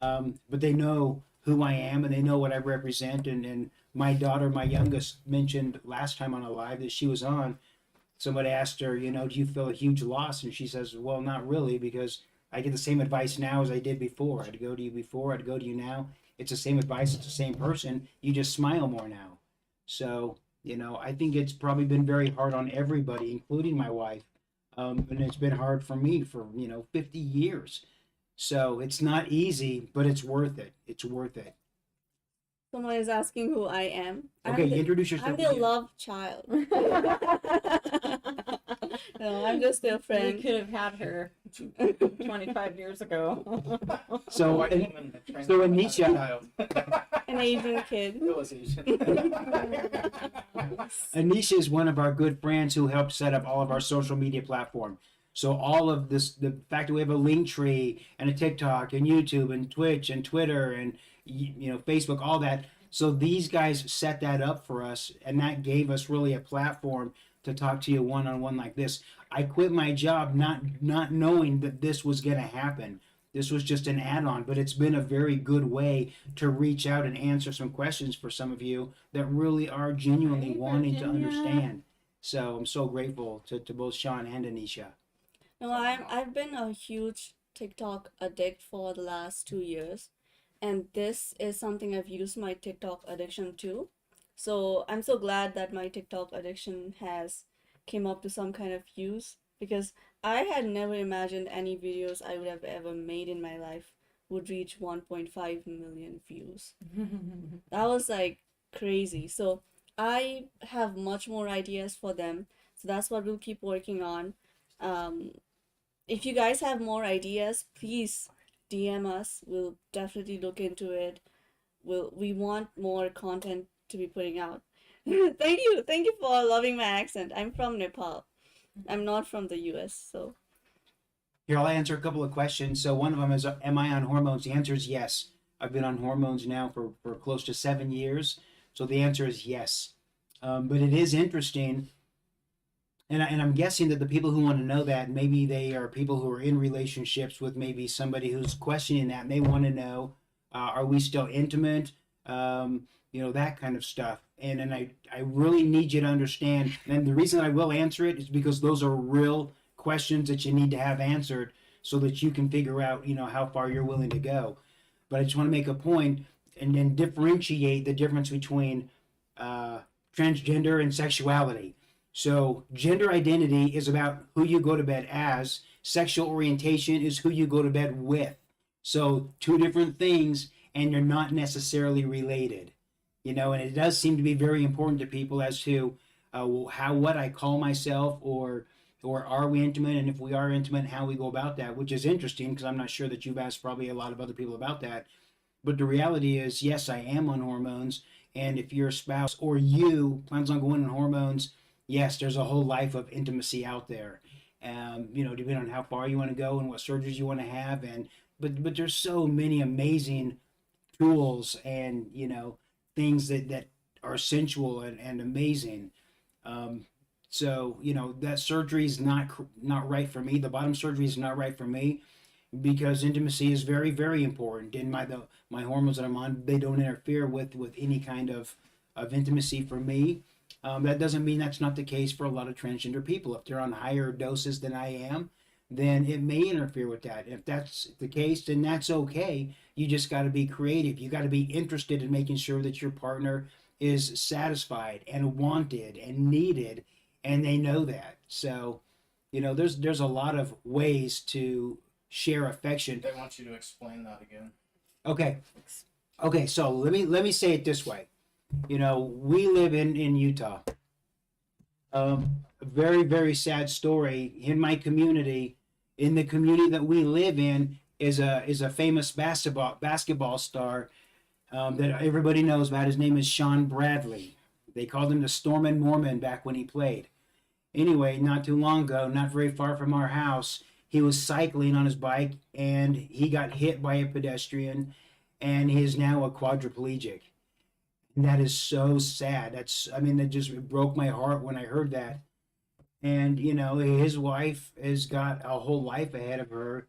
But they know who I am and they know what I represent. And my daughter, my youngest, mentioned last time on a live that she was on, somebody asked her, do you feel a huge loss? And she says, well, not really, because I get the same advice now as I did before. I'd go to you before, I'd go to you now. It's the same advice, it's the same person. You just smile more now. So, I think it's probably been very hard on everybody, including my wife. And it's been hard for me for, 50 years. So it's not easy, but it's worth it. It's worth it. Someone is asking who I am. Okay, introduce yourself. I'm the love child. No, I'm just their We friend. could have had her 25 years ago. So Anisha, An Asian kid. It was Asian. Anisha is one of our good friends who helped set up all of our social media platform. So all of this, the fact that we have a link tree and a TikTok and YouTube and Twitch and Twitter and Facebook, all that. So these guys set that up for us, and that gave us really a platform to talk to you one on one like this. I quit my job not knowing that this was going to happen. This was just an add-on, but it's been a very good way to reach out and answer some questions for some of you that really are genuinely Hi, wanting to Virginia. understand. So I'm so grateful to both Sean and Anisha. No, I've been a huge TikTok addict for the last 2 years, and this is something I've used my TikTok addiction to. So I'm so glad that my TikTok addiction has came up to some kind of use, because I had never imagined any videos I would have ever made in my life would reach 1.5 million views. That was like crazy. So I have much more ideas for them. So that's what we'll keep working on. Um, if you guys have more ideas, please DM us. We'll definitely look into it. We want more content to be putting out. Thank you for loving my accent. I'm from Nepal. I'm not from the US, so Here, I'll answer a couple of questions. So one of them is, am I on hormones? The answer is yes. I've been on hormones now for close to 7 years. So the answer is yes. But it is interesting. And I'm guessing that the people who want to know that, maybe they are people who are in relationships with maybe somebody who's questioning that, and they want to know, are we still intimate? That kind of stuff. And I really need you to understand. And the reason I will answer it is because those are real questions that you need to have answered so that you can figure out, how far you're willing to go. But I just want to make a point and then differentiate the difference between transgender and sexuality. So gender identity is about who you go to bed as. Sexual orientation is who you go to bed with. So two different things, and they're not necessarily related. And it does seem to be very important to people as to what I call myself, or are we intimate, and if we are intimate, how we go about that, which is interesting because I'm not sure that you've asked probably a lot of other people about that. But the reality is, yes, I am on hormones, and if your spouse or you plans on going on hormones, yes, there's a whole life of intimacy out there. Depending on how far you want to go and what surgeries you want to have, but there's so many amazing tools and things that are sensual and amazing. That surgery is not right for me. The bottom surgery is not right for me because intimacy is very, very important. And my hormones that I'm on, they don't interfere with any kind of intimacy for me. That doesn't mean that's not the case for a lot of transgender people. If they're on higher doses than I am, then it may interfere with that. If that's the case, then that's okay. You just got to be creative. You got to be interested in making sure that your partner is satisfied and wanted and needed, and they know that. So, there's a lot of ways to share affection. They want you to explain that again. Okay. So let me say it this way. We live in Utah. A very, very sad story in my community. In the community that we live in is a famous basketball star that everybody knows about. His name is Sean Bradley. They called him the Stormin' Mormon back when he played. Anyway, not too long ago, not very far from our house, he was cycling on his bike and he got hit by a pedestrian, and he is now a quadriplegic. And that is so sad. That just broke my heart when I heard that. And his wife has got a whole life ahead of her,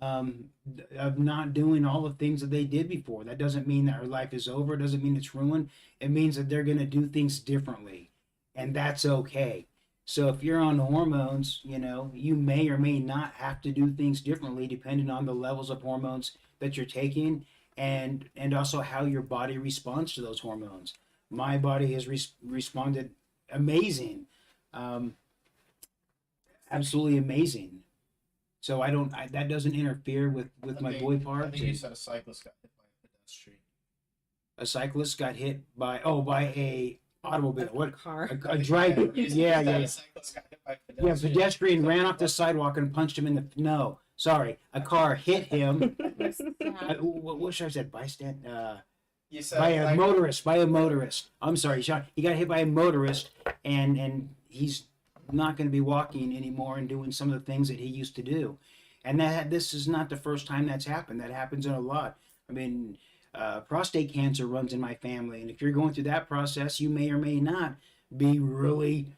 of not doing all the things that they did before. That doesn't mean that her life is over. It doesn't mean it's ruined. It means that they're going to do things differently, and that's okay. So if you're on hormones, you may or may not have to do things differently depending on the levels of hormones that you're taking, and also how your body responds to those hormones. My body has responded amazing. Absolutely amazing. So that doesn't interfere with my boy I parts. think you said a cyclist got hit by a pedestrian. A cyclist got hit by a automobile. What? Car. A driver. You said Yeah. a cyclist got hit by a Yeah, pedestrian. pedestrian ran off the sidewalk and punched him in the. No, sorry, a car hit him. What should I say? Bystander. You said By a motorist. I'm sorry, Sean. He got hit by a motorist, and he's not going to be walking anymore and doing some of the things that he used to do. And this is not the first time that's happened. That happens in a lot. I mean, prostate cancer runs in my family, and if you're going through that process, you may or may not be really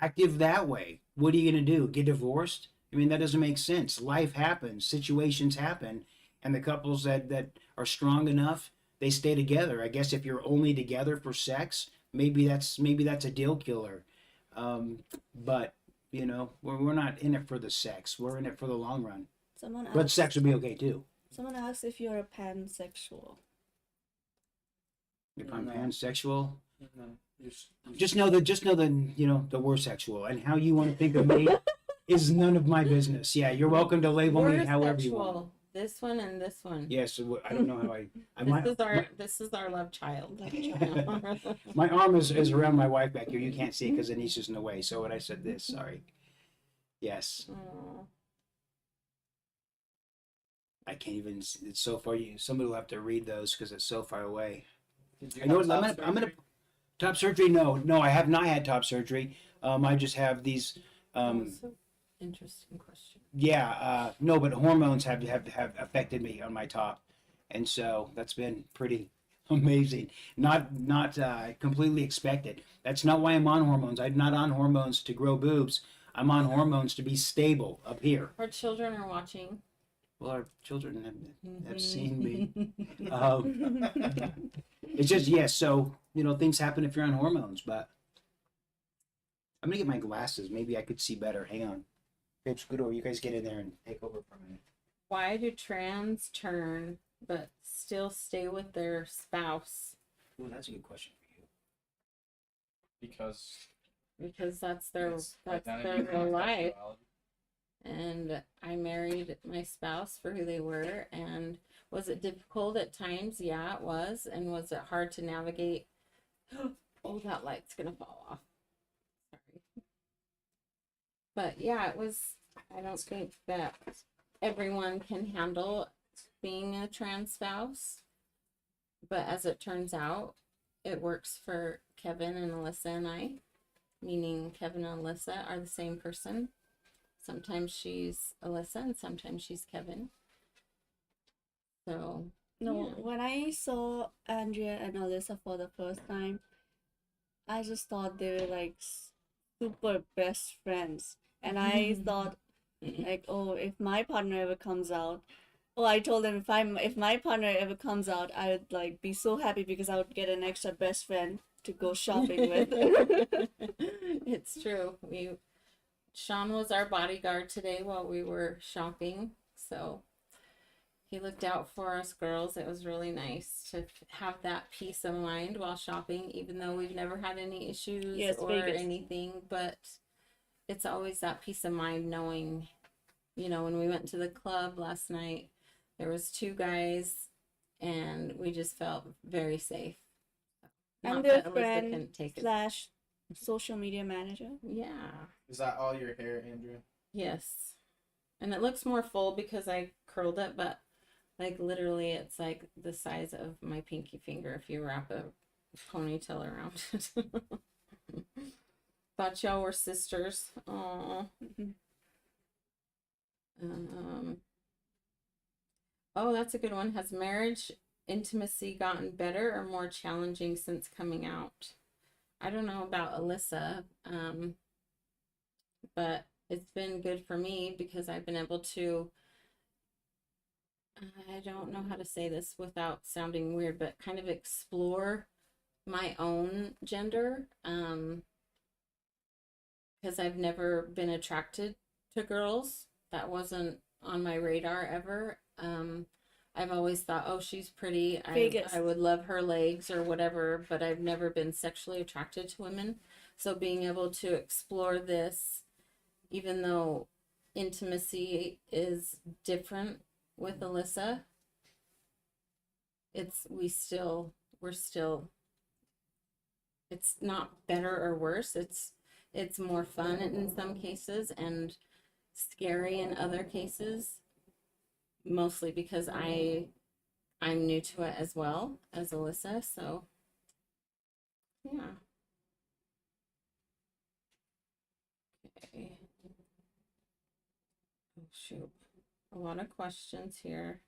active that way. What are you going to do? Get divorced? I mean, that doesn't make sense. Life happens, situations happen, and the couples that are strong enough, they stay together. I guess if you're only together for sex, maybe that's a deal killer. But we're not in it for the sex. We're in it for the long run. Someone But asked. sex would be okay too. Someone asks if you're a pansexual. If I'm No. pansexual, No, just know the word sexual, and how you want to think of me is none of my business. Yeah, you're welcome to label me We're however you want. sexual. This one and this one. Yes, I don't know how I This might. is our this is our love child. My arm is around my wife back here. You can't see it because Anisha's in the way. So when I said this, sorry. Yes, Aw. I can't even. It's so far. Somebody will have to read those because it's so far away. Did you I know. have top I'm gonna surgery? top surgery. No, I have not had top surgery. I just have these. Also, interesting question. Yeah, no, but hormones have affected me on my top, and so that's been pretty amazing. Not completely expected. That's not why I'm on hormones. I'm not on hormones to grow boobs. I'm on hormones to be stable up here. Our children are watching. Well, our children have seen me. It's just yes. So things happen if you're on hormones. But I'm gonna get my glasses. Maybe I could see better. Hang on. Babe, scoot over. You guys get in there and take over for a minute. Why do trans turn but still stay with their spouse? Ooh, that's a good question for you. Because Because that's their it's that's identity their and life. sexuality. And I married my spouse for who they were. And was it difficult at times? Yeah, it was. And was it hard to navigate? Oh, that light's gonna fall off. Sorry. But yeah, it was. I don't think that everyone can handle being a trans spouse. But as it turns out, it works for Kevin and Alyssa and I, meaning Kevin and Alyssa are the same person. Sometimes she's Alyssa and sometimes she's Kevin. So, No, yeah. when I saw Andrea and Alyssa for the first time, I just thought they were like super best friends. And I thought like, oh, if my partner ever comes out, oh, I told them if my partner ever comes out, I would like be so happy because I would get an extra best friend to go shopping with. It's true. Sean was our bodyguard today while we were shopping. So he looked out for us girls. It was really nice to have that peace of mind while shopping, even though we've never had any issues Yes, or Vegas. anything. But it's always that peace of mind knowing, when we went to the club last night, there was two guys and we just felt very safe. I'm Not their that Alyssa friend couldn't take it. slash social media manager. Yeah. Is that all your hair, Andrea? Yes. And it looks more full because I curled it, but like literally it's like the size of my pinky finger if you wrap a ponytail around it. Thought y'all were sisters. Aww. Oh, that's a good one. Has marriage intimacy gotten better or more challenging since coming out? I don't know about Alyssa, but it's been good for me because I've been able to, I don't know how to say this without sounding weird, but kind of explore my own gender, because I've never been attracted to girls. That wasn't on my radar ever. I've always thought, oh, she's pretty. Vegas. I would love her legs or whatever, but I've never been sexually attracted to women. So being able to explore this, even though intimacy is different with Alyssa, we're still, it's not better or worse. It's more fun in some cases and scary in other cases, mostly because I'm new to it as well as Alyssa. So yeah. shoot, a lot of questions here.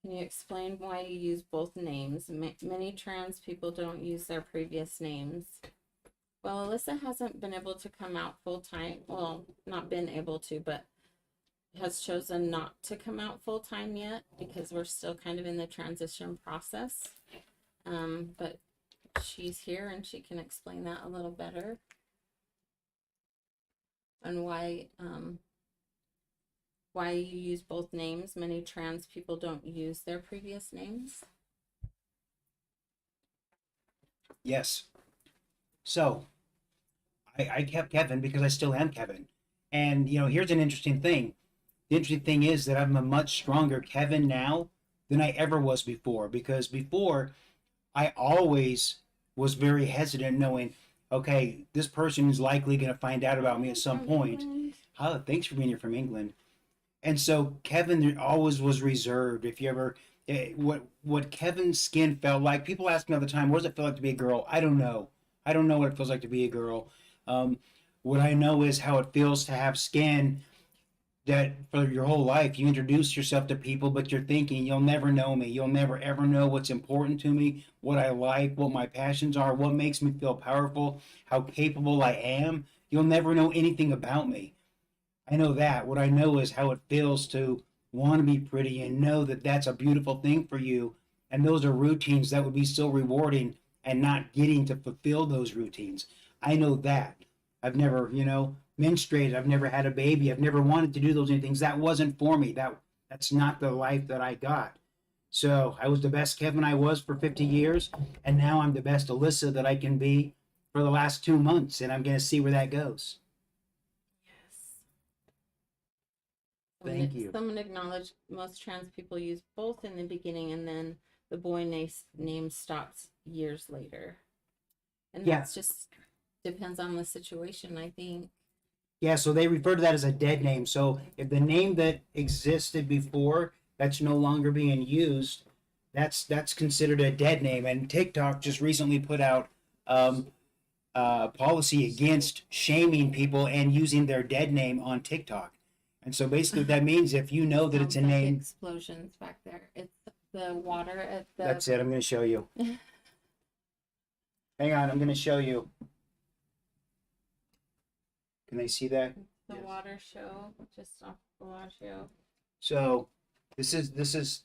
Can you explain why you use both names? Many trans people don't use their previous names. Well, Alyssa hasn't been able to come out full time. Well, not been able to, but has chosen not to come out full time yet because we're still kind of in the transition process. But she's here and she can explain that a little better. And why you use both names. Many trans people don't use their previous names. Yes. So I kept Kevin because I still am Kevin. And here's an interesting thing. The interesting thing is that I'm a much stronger Kevin now than I ever was before. Because before, I always was very hesitant, knowing, okay, this person is likely going to find out about me at some point. Oh, thanks for being here from England. And so Kevin always was reserved. If you ever, what Kevin's skin felt like, people ask me all the time, what does it feel like to be a girl? I don't know. I don't know what it feels like to be a girl. What I know is how it feels to have skin that for your whole life you introduce yourself to people, but you're thinking you'll never know me. You'll never ever know what's important to me, what I like, what my passions are, what makes me feel powerful, how capable I am. You'll never know anything about me. I know that. What I know is how it feels to want to be pretty and know that that's a beautiful thing for you. And those are routines that would be so rewarding and not getting to fulfill those routines. I know that. I've never, menstruated. I've never had a baby. I've never wanted to do those things. That wasn't for me. That's not the life that I got. So I was the best Kevin I was for 50 years. And now I'm the best Alyssa that I can be for the last 2 months. And I'm going to see where that goes. Thank you. Someone acknowledged most trans people use both in the beginning and then the boy name stops years later. And Yeah. that's just depends on the situation, I think. Yeah, so they refer to that as a dead name. So if the name that existed before that's no longer being used, that's considered a dead name. And TikTok just recently put out policy against shaming people and using their dead name on TikTok. And so basically that means if you know that it's a Sounds like name. explosions back there. It's the water at the. That's it. I'm going to show you. Hang on. I'm going to show you. Can they see that? The water show just off Bellagio. So this is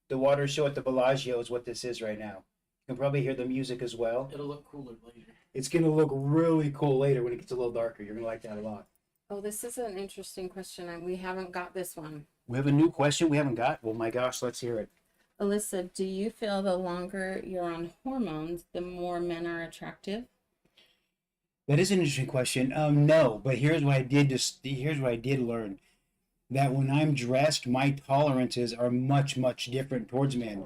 the water show at the Bellagio is what this is right now. You can probably hear the music as well. It'll look cooler later. It's going to look really cool later when it gets a little darker. You're going to like that a lot. Oh, this is an interesting question. We haven't got this one. We have a new question we haven't got. Well, my gosh, let's hear it. Alyssa, do you feel the longer you're on hormones, the more men are attractive? That is an interesting question. No, but here's what I did learn. That when I'm dressed, my tolerances are much, much different towards men.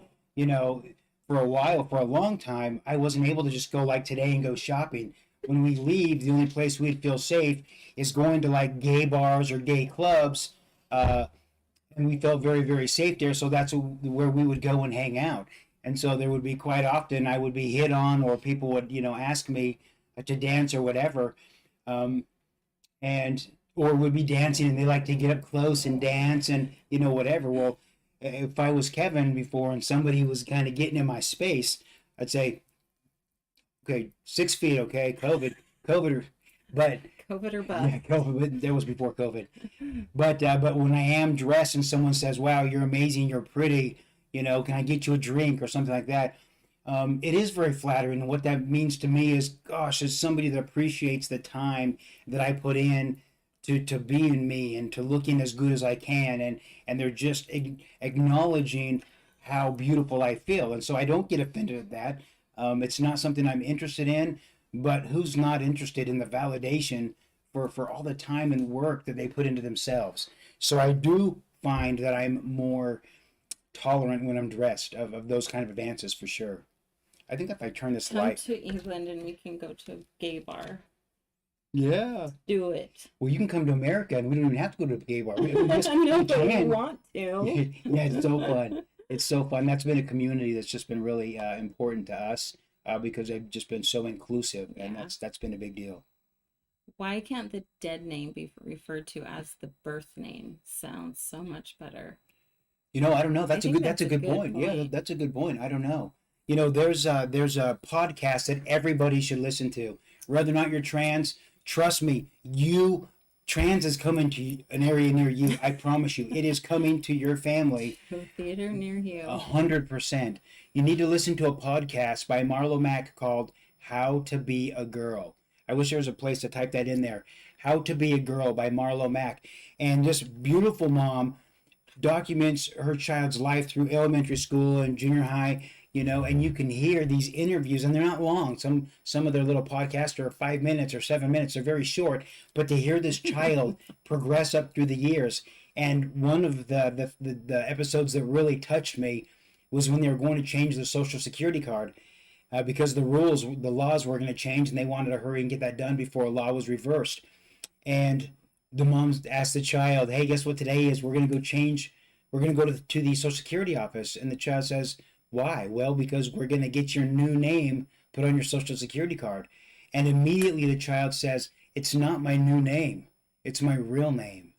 For a long time, I wasn't able to just go like today and go shopping. When we leave, the only place we'd feel safe is going to like gay bars or gay clubs. And we felt very, very safe there. So that's where we would go and hang out. And so there would be quite often I would be hit on or people would, ask me to dance or whatever. Or would be dancing and they like to get up close and dance and, whatever. Well, if I was Kevin before and somebody was kind of getting in my space, I'd say, okay, 6 feet, okay, COVID, but COVID or bust? yeah, COVID, but that was before COVID. But when I am dressed and someone says, "Wow, you're amazing, you're pretty," can I get you a drink or something like that? It is very flattering, and what that means to me is, gosh, as somebody that appreciates the time that I put in to being me and to looking as good as I can, and they're just acknowledging how beautiful I feel, and so I don't get offended at that. It's not something I'm interested in, but who's not interested in the validation for all the time and work that they put into themselves? So I do find that I'm more tolerant when I'm dressed of those kind of advances for sure. I think if I turn this Come light. to England and we can go to a gay bar. Yeah. Do it. Well, you can come to America and we don't even have to go to a gay bar. We just, I know, we but we can. want to. Yeah, it's so fun. It's so fun. That's been a community that's just been really important to us because they've just been so inclusive, and Yeah. that's been a big deal. Why can't the dead name be referred to as the birth name? Sounds so much better. You know, I don't know. I think That's a good point. Yeah, point. that's a good point. I don't know. You know, there's a podcast that everybody should listen to. Whether or not you're trans, trust me, you trans is coming to an area near you. I promise you, it is coming to your family. To a theater near you. 100%. You need to listen to a podcast by Marlo Mack called "How to Be a Girl." I wish there was a place to type that in there. "How to Be a Girl" by Marlo Mack, and this beautiful mom documents her child's life through elementary school and junior high, you know, and you can hear these interviews, and they're not long. Some of their little podcasts are 5 minutes or 7 minutes. They're very short, but to hear this child progress up through the years. And one of the episodes that really touched me was when they were going to change the social security card, because the laws were going to change, and they wanted to hurry and get that done before a law was reversed. And the mom asked the child, "Hey, guess what today is? We're going to go change. We're going to go to the Social Security office." And the child says, "Why?" "Well, because we're going to get your new name put on your Social Security card." And immediately the child says, "It's not my new name. It's my real name."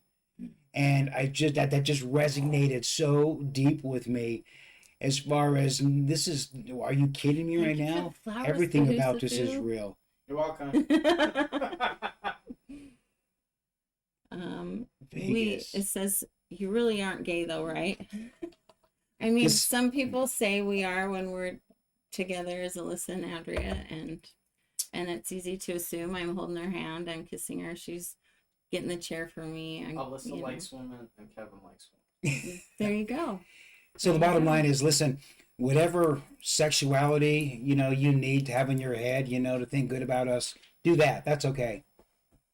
And I just that just resonated so deep with me. As far as this is, are you kidding me right now? Everything about this is real. You're welcome. Vegas. It says you really aren't gay though, right? I mean, This- some people say we are when we're together as Alyssa and Andrea, and it's easy to assume. I'm holding her hand, I'm kissing her, she's getting the chair for me. Alyssa likes women and Kevin likes women. There you go. So the bottom line is, listen, whatever sexuality, you know, you need to have in your head, you know, to think good about us, do that. That's okay.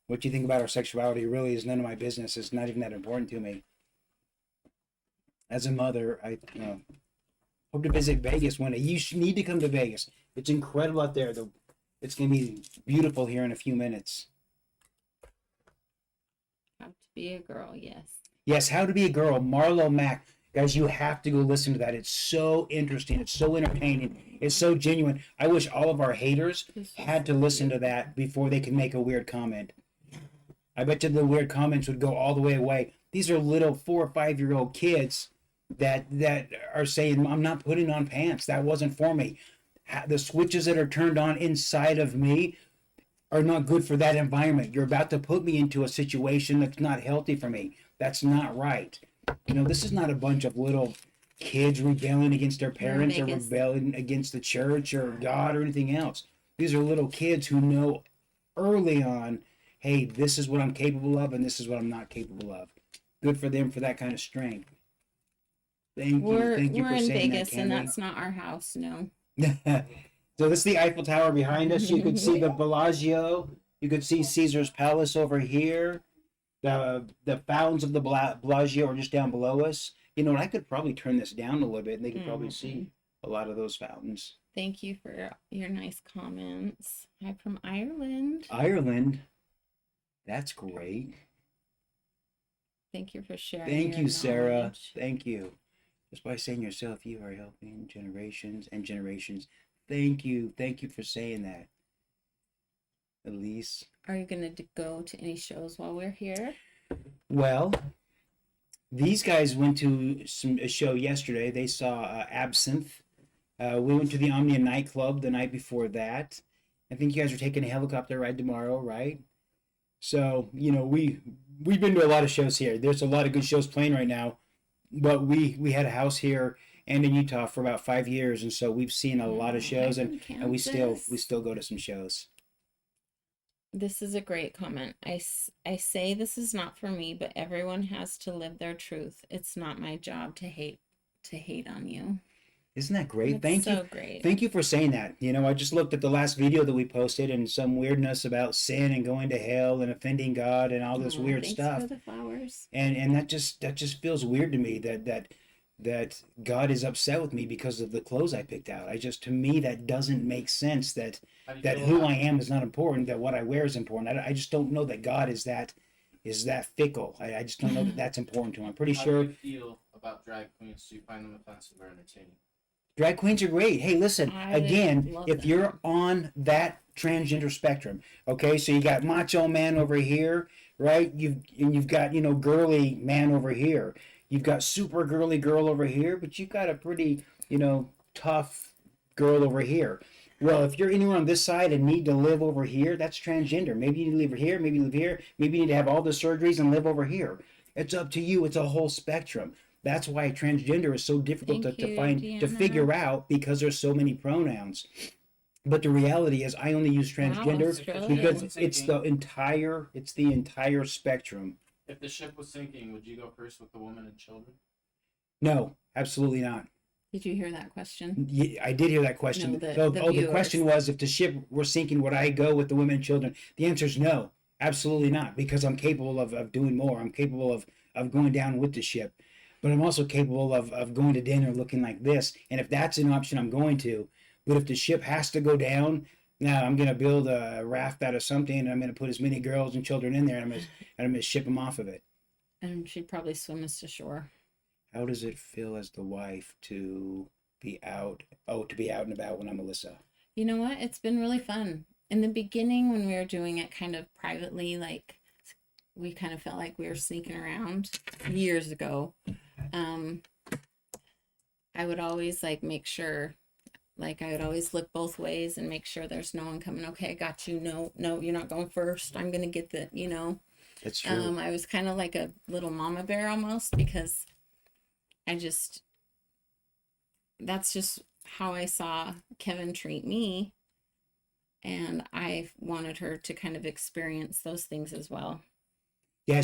What you think about our sexuality really is none of my business. It's not even that important to me. As a mother, I hope to visit Vegas one day. You need to come to Vegas. It's incredible out there. It's going to be beautiful here in a few minutes. How to be a girl, yes. Yes, How to Be a Girl, Marlo Mack. Guys, you have to go listen to that. It's so interesting. It's so entertaining. It's so genuine. I wish all of our haters had to listen to that before they could make a weird comment. I bet you the weird comments would go all the way away. These are little 4 or 5-year-old kids that are saying, "I'm not putting on pants. That wasn't for me." The switches that are turned on inside of me are not good for that environment. You're about to put me into a situation that's not healthy for me. That's not right. You know, this is not a bunch of little kids rebelling against their parents or Vegas. rebelling against the church or God or anything else. These are little kids who know early on, hey, this is what I'm capable of and this is what I'm not capable of. Good for them for that kind of strength. Thank you We're for in saying Vegas, that, and Cameron. that's not our house, no. So this is the Eiffel Tower behind us. You could see the Bellagio. You could see Caesar's Palace over here. The fountains of the Bellagio are just down below us. You know, and I could probably turn this down a little bit, and they could probably see a lot of those fountains. Thank you for your nice comments. Hi from Ireland. Ireland. That's great. Thank you for sharing. Thank your you, Sarah. knowledge. Thank you. Just by saying yourself, you are helping generations and generations. Thank you. Thank you for saying that. Elise. Are you going to go to any shows while we're here? Well, these guys went to a show yesterday. They saw Absinthe. We went to the Omnia nightclub the night before that. I think you guys are taking a helicopter ride tomorrow, right? So, you know, we've been to a lot of shows here. There's a lot of good shows playing right now. But we had a house here and in Utah for about 5 years, and so we've seen a lot of shows, and we still go to some shows. This is a great comment. I say this is not for me, but everyone has to live their truth. It's not my job to hate on you. Isn't that great? That's Thank you. so great. Thank you for saying that. You know, I just looked at the last video that we posted and some weirdness about sin and going to hell and offending God and all this weird Thanks stuff. for the flowers. And that just feels weird to me that God is upset with me because of the clothes I picked out. To me that doesn't make sense that who I am is not important, that what I wear is important. I just don't know that God is that fickle. I just don't know that that's important to him. I'm pretty How sure do you feel about drag queens? Do you find them offensive or entertaining? drag queens are great. Hey, listen, I again, love if them. you're on that transgender spectrum. Okay, so you got macho man over here, right? You've got, you know, girly man over here. You've got super girly girl over here, but you've got a pretty, you know, tough girl over here. Well, if you're anywhere on this side and need to live over here, that's transgender. Maybe you need to live here, maybe you live here, maybe you need to have all the surgeries and live over here. It's up to you. It's a whole spectrum. That's why transgender is so difficult Thank to you, find, to Deanna. figure out, because there's so many pronouns. But the reality is, I only use Wow, transgender Australia. because it's the entire spectrum. If the ship was sinking, would you go first with the woman and children? No, absolutely not. Did you hear that question? I did hear that question. No, the The viewers. question was, if the ship were sinking, would I go with the women and children? The answer is no, absolutely not, because I'm capable of doing more. I'm capable of going down with the ship, but I'm also capable of going to dinner looking like this. And if that's an option, I'm going to. But if the ship has to go down, now I'm going to build a raft out of something, and I'm going to put as many girls and children in there, and I'm going to ship them off of it. And she'd probably swim us to shore. How does it feel as the wife to be out? Oh, to be out and about when I'm Allyssa. You know what? It's been really fun. In the beginning, when we were doing it kind of privately, like we kind of felt like we were sneaking around years ago. I would always like make sure, like I would always look both ways and make sure there's no one coming. Okay, I got you. No, you're not going first. I'm gonna get the, you know. That's true. I was kind of like a little mama bear almost, because that's just how I saw Kevin treat me. And I wanted her to kind of experience those things as well. Yeah,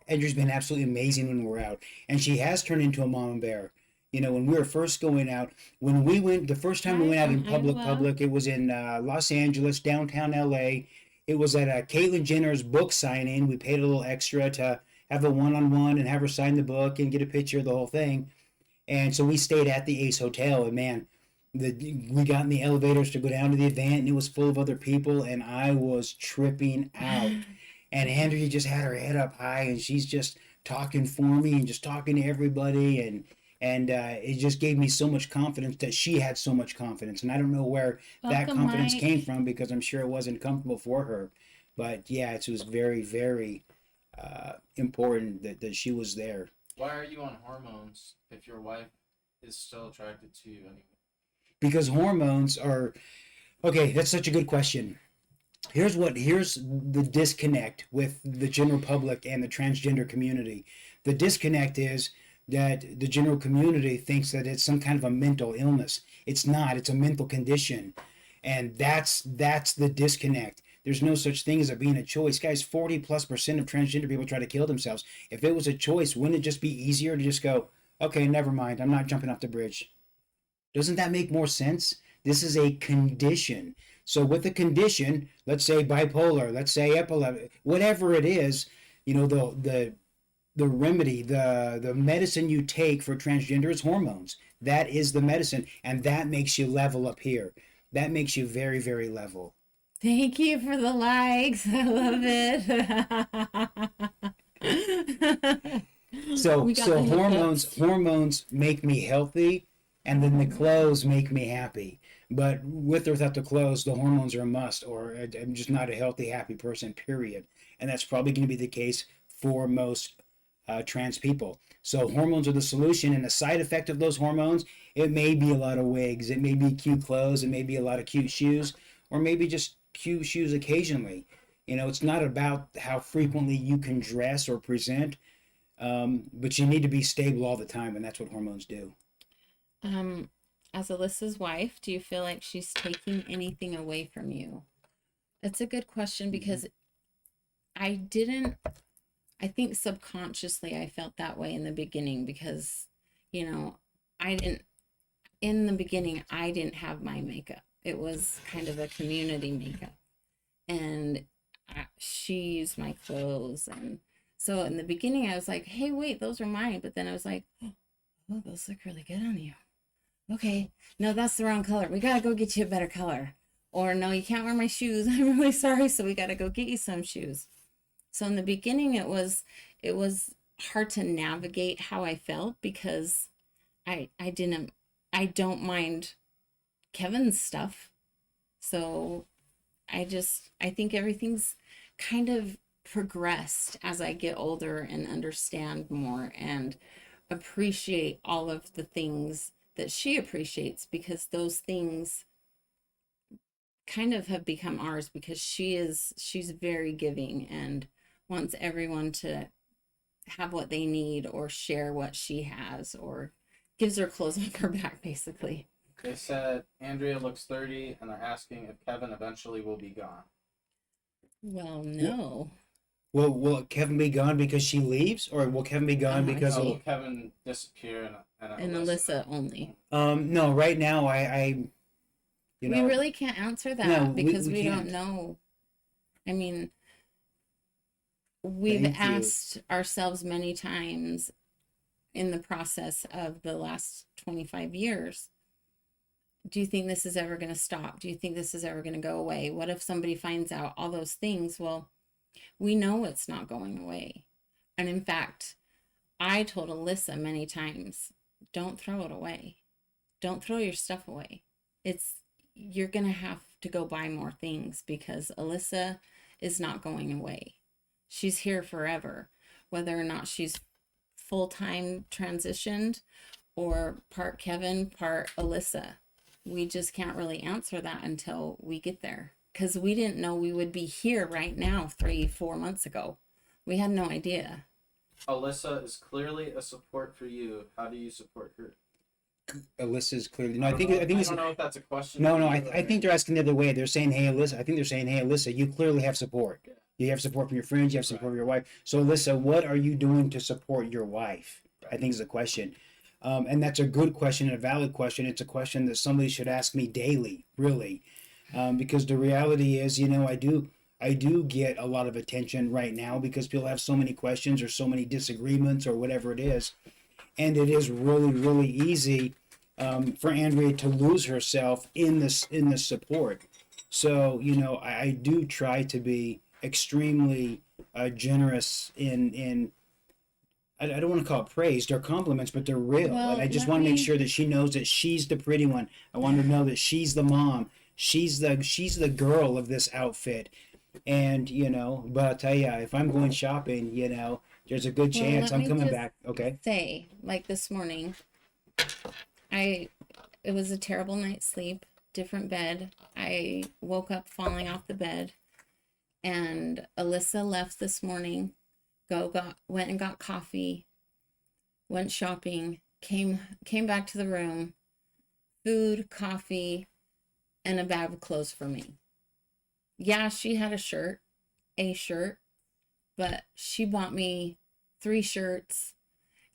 Andrew's been absolutely amazing when we're out, and she has turned into a mama bear. You know, when we were first going out, when we went the first time we went out in public, it was in Los Angeles, downtown LA. It was at Caitlyn Jenner's book signing. We paid a little extra to have a one-on-one and have her sign the book and get a picture of the whole thing. And so we stayed at the Ace Hotel, and man, we got in the elevators to go down to the event, and it was full of other people, and I was tripping out. And Andrea just had her head up high, and she's just talking for me and just talking to everybody, and it just gave me so much confidence that she had so much confidence. And I don't know where that Welcome, confidence Mike. came from, because I'm sure it wasn't comfortable for her. But yeah, it was very, very important that she was there. Why are you on hormones if your wife is still attracted to you anyway? Because hormones are okay. That's such a good question. Here's the disconnect with the general public and the transgender community. The disconnect is that the general community thinks that it's some kind of a mental illness. It's not. It's a mental condition, and that's the disconnect. There's no such thing as it being a choice, guys. 40+% of transgender people try to kill themselves. If it was a choice, wouldn't it just be easier to just go, okay, never mind, I'm not jumping off the bridge? Doesn't that make more sense? This is a condition. So with a condition, let's say bipolar, let's say epilepsy, whatever it is, you know, the remedy, the medicine you take for transgender is hormones. That is the medicine, and that makes you level up here. That makes you very, very level. Thank you for the likes. I love it. So the hormones make me healthy, and then the clothes make me happy. But with or without the clothes, the hormones are a must, or I'm just not a healthy, happy person, period. And that's probably going to be the case for most trans people. So hormones are the solution, and the side effect of those hormones, it may be a lot of wigs, it may be cute clothes, it may be a lot of cute shoes, or maybe just cute shoes occasionally. You know, it's not about how frequently you can dress or present, but you need to be stable all the time, and that's what hormones do. As Alyssa's wife, do you feel like she's taking anything away from you? That's a good question, because I think subconsciously I felt that way in the beginning, because, you know, in the beginning, I didn't have my makeup. It was kind of a community makeup, and she used my clothes. And so in the beginning I was like, hey, wait, those are mine. But then I was like, oh, those look really good on you. Okay, no, that's the wrong color. We gotta go get you a better color. Or no, you can't wear my shoes. I'm really sorry. So we gotta go get you some shoes. So in the beginning, it was hard to navigate how I felt, because I don't mind Kevin's stuff. So I think everything's kind of progressed as I get older and understand more and appreciate all of the things that she appreciates, because those things kind of have become ours, because she's very giving and wants everyone to have what they need or share what she has, or gives her clothes off her back basically. They said Andrea looks 30, and they're asking if Kevin eventually will be gone. Well, no. Will Kevin be gone because she leaves, or will Kevin be gone because Or of? will Kevin disappear And Alyssa only. No, right now I you We know, really can't answer that No, because we we don't can't. know. I mean, we've Thank you. asked ourselves many times in the process of the last 25 years, do you think this is ever going to stop? Do you think this is ever going to go away? What if somebody finds out all those things? Well, we know it's not going away. And in fact, I told Alyssa many times, don't throw it away. Don't throw your stuff away. You're going to have to go buy more things, because Alyssa is not going away. She's here forever, whether or not she's full-time transitioned or part Kevin, part Alyssa. We just can't really answer that until we get there, because we didn't know we would be here right now 3-4 months ago. We had no idea. Alyssa is clearly a support for you. How do you support her? Alyssa's clearly no. I think I it's don't know if that's a question. no, no. for I, you I or- think they're asking the other way. They're saying, "Hey, Alyssa." I think they're saying, "Hey, Alyssa, you clearly have support. You have support from your friends. You have support from your wife. So, Alyssa, what are you doing to support your wife?" I think is the question, and that's a good question and a valid question. It's a question that somebody should ask me daily, really, because the reality is, I do get a lot of attention right now because people have so many questions or so many disagreements or whatever it is, and it is really, really easy for Andrea to lose herself in this support. So I do try to be extremely generous in I don't want to call it praise. They're compliments, but they're real. Well, And I just let want to make me- sure that she knows that she's the pretty one. I want her to know that she's the mom. She's the girl of this outfit. And but I'll tell you, if I'm going shopping, there's a good Well, chance let I'm me coming just back. Okay. say, like this morning, it was a terrible night's sleep, different bed. I woke up falling off the bed, and Alyssa left this morning, went and got coffee, went shopping, came back to the room, food, coffee, and a bag of clothes for me. Yeah, she had a shirt, but she bought me 3 shirts,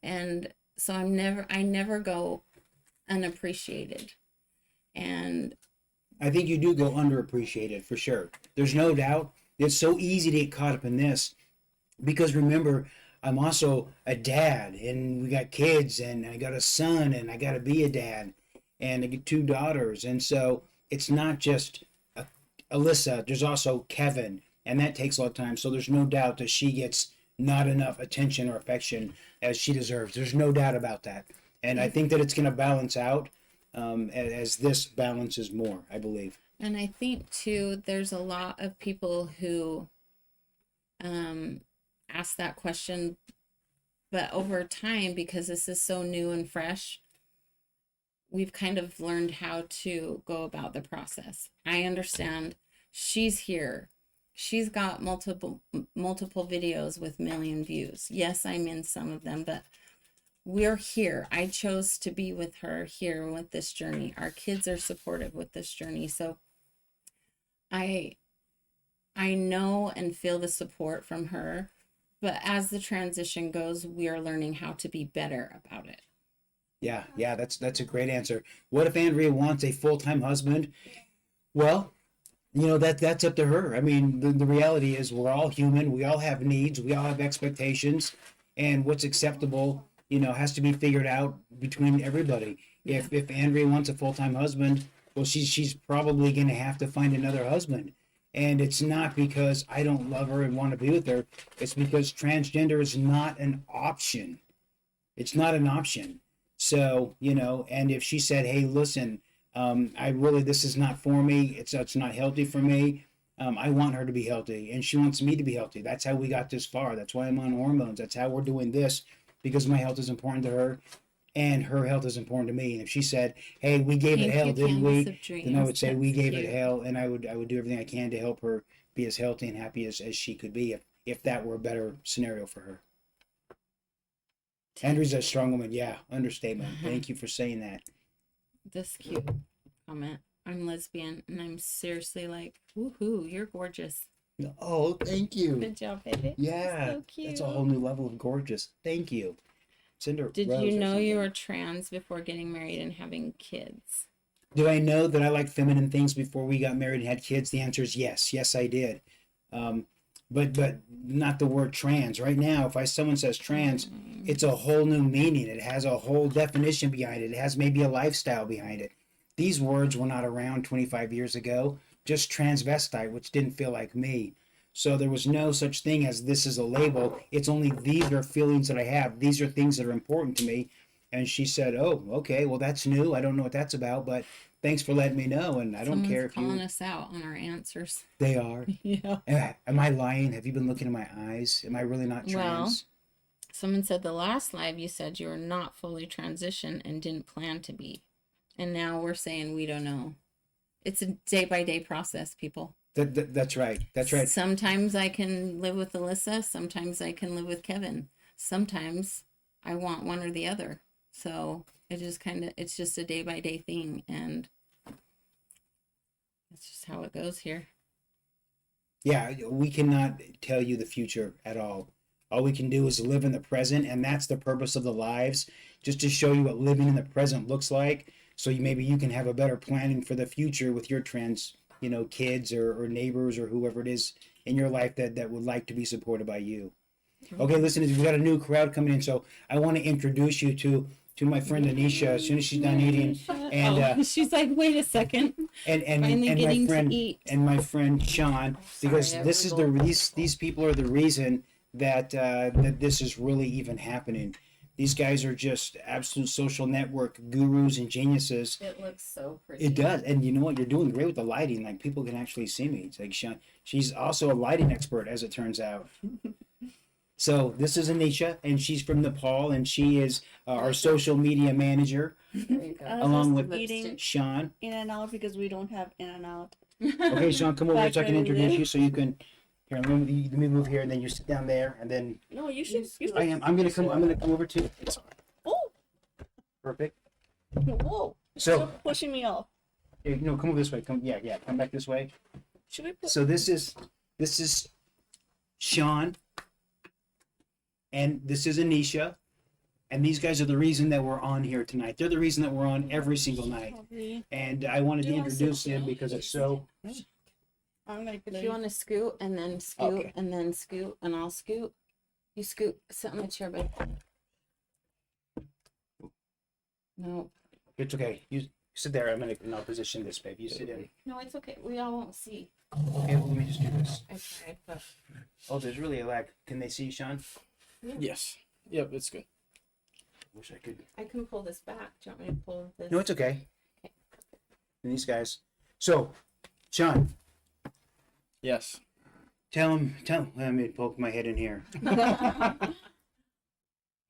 and so I never go unappreciated. And I think you do go underappreciated for sure. There's no doubt. It's so easy to get caught up in this because remember, I'm also a dad and we got kids and I got a son and I got to be a dad and I get 2 daughters. And so it's not just Alyssa, there's also Kevin, and that takes a lot of time. So there's no doubt that she gets not enough attention or affection as she deserves. There's no doubt about that. And I think that it's going to balance out as this balances more, I believe. And I think too, there's a lot of people who ask that question, but over time, because this is so new and fresh, we've kind of learned how to go about the process. I understand she's here. She's got multiple videos with million views. Yes, I'm in some of them, but we're here. I chose to be with her here with this journey. Our kids are supportive with this journey. So I know and feel the support from her, but as the transition goes, we are learning how to be better about it. Yeah, that's a great answer. What if Andrea wants a full-time husband? Well, that's up to her. I mean, the reality is we're all human. We all have needs. We all have expectations, and what's acceptable, has to be figured out between everybody. If Andrea wants a full-time husband, well, she's probably going to have to find another husband. And it's not because I don't love her and want to be with her. It's because transgender is not an option. It's not an option. So, and if she said, "Hey, listen, this is not for me. It's not healthy for me," I want her to be healthy, and she wants me to be healthy. That's how we got this far. That's why I'm on hormones. That's how we're doing this, because my health is important to her, and her health is important to me. And if she said, "Hey, we gave it Thank hell, you, didn't Canvas we?" of Dreams. Then I would say we That's gave it cute. hell, and I would do everything I can to help her be as healthy and happy as she could be, if that were a better scenario for her. Andrew's a strong woman. Yeah, understatement. Thank you for saying that. This cute comment. I'm lesbian, and I'm seriously like, woohoo, you're gorgeous. Oh, thank you. Good job, baby. Yeah, So cute. that's a whole new level of gorgeous. Thank you. Cinder. Did Rose you or know you something. were trans before getting married and having kids? Did I know that I liked feminine things before we got married and had kids? The answer is yes. Yes, I did. But not the word trans. Right now, if someone says trans, it's a whole new meaning. It has a whole definition behind it. It has maybe a lifestyle behind it. These words were not around 25 years ago. Just transvestite, which didn't feel like me. So there was no such thing as this is a label. It's only these are feelings that I have. These are things that are important to me. And she said, "Oh, okay. Well, that's new. I don't know what that's about, but thanks for letting me know. And I don't Someone's care if calling you." us out on our answers. They are. Yeah. Am I lying? Have you been looking in my eyes? Am I really not trans? Someone said the last live you said you were not fully transitioned and didn't plan to be. And now we're saying we don't know. It's a day by day process, people. That's right. That's right. Sometimes I can live with Alyssa. Sometimes I can live with Kevin. Sometimes I want one or the other. So it just it's just a day by day thing. And that's just how it goes here. Yeah, we cannot tell you the future at all. All we can do is live in the present, and that's the purpose of the lives, just to show you what living in the present looks like. So maybe you can have a better planning for the future with your trans, kids or neighbors or whoever it is in your life that would like to be supported by you. Okay, listen, we've got a new crowd coming in, so I want to introduce you to my friend Anisha as soon as she's done eating, and She's like, wait a second. and Finally my getting friend to eat. and my friend Sean, because Sorry, I this is wiggled. these people are the reason that that this is really even happening. These guys are just absolute social network gurus and geniuses. It looks so pretty. It does, and you know what? You're doing great with the lighting. Like people can actually see me. It's like Sean. She's also a lighting expert, as it turns out. So this is Anisha, and she's from Nepal, and she is our social media manager, There you go. I was along just with eating Sean. in and out because we don't have in and out. Okay, Sean, come over here Back so I can where we introduce live. you. So you can. Here, let me move here, and then you sit down there, and then No, you should. I am. I'm gonna come over too. Oh, Perfect. whoa! So You're pushing me off. come over this way. Yeah. Come back this way. Should we put? So this is Sean, and this is Anisha, and these guys are the reason that we're on here tonight. They're the reason that we're on every single night. Probably. And I wanted to Do you wanna introduce sit them down? because it's so. I'm gonna If play. you want to scoot and then scoot Okay. and then scoot and I'll scoot. You scoot, sit on the chair, babe. No, It's okay. You sit there. And I'll position this, babe. You sit in. no, it's okay. We all won't see. Okay, well, let me just do this. I tried, but Oh, there's really a lag. Can they see, Sean? Yes. Yep, it's good. Wish I could. I can pull this back. Do you want me to pull this? No, it's okay. And these guys. So, Sean, Yes. tell him. Let me poke my head in here.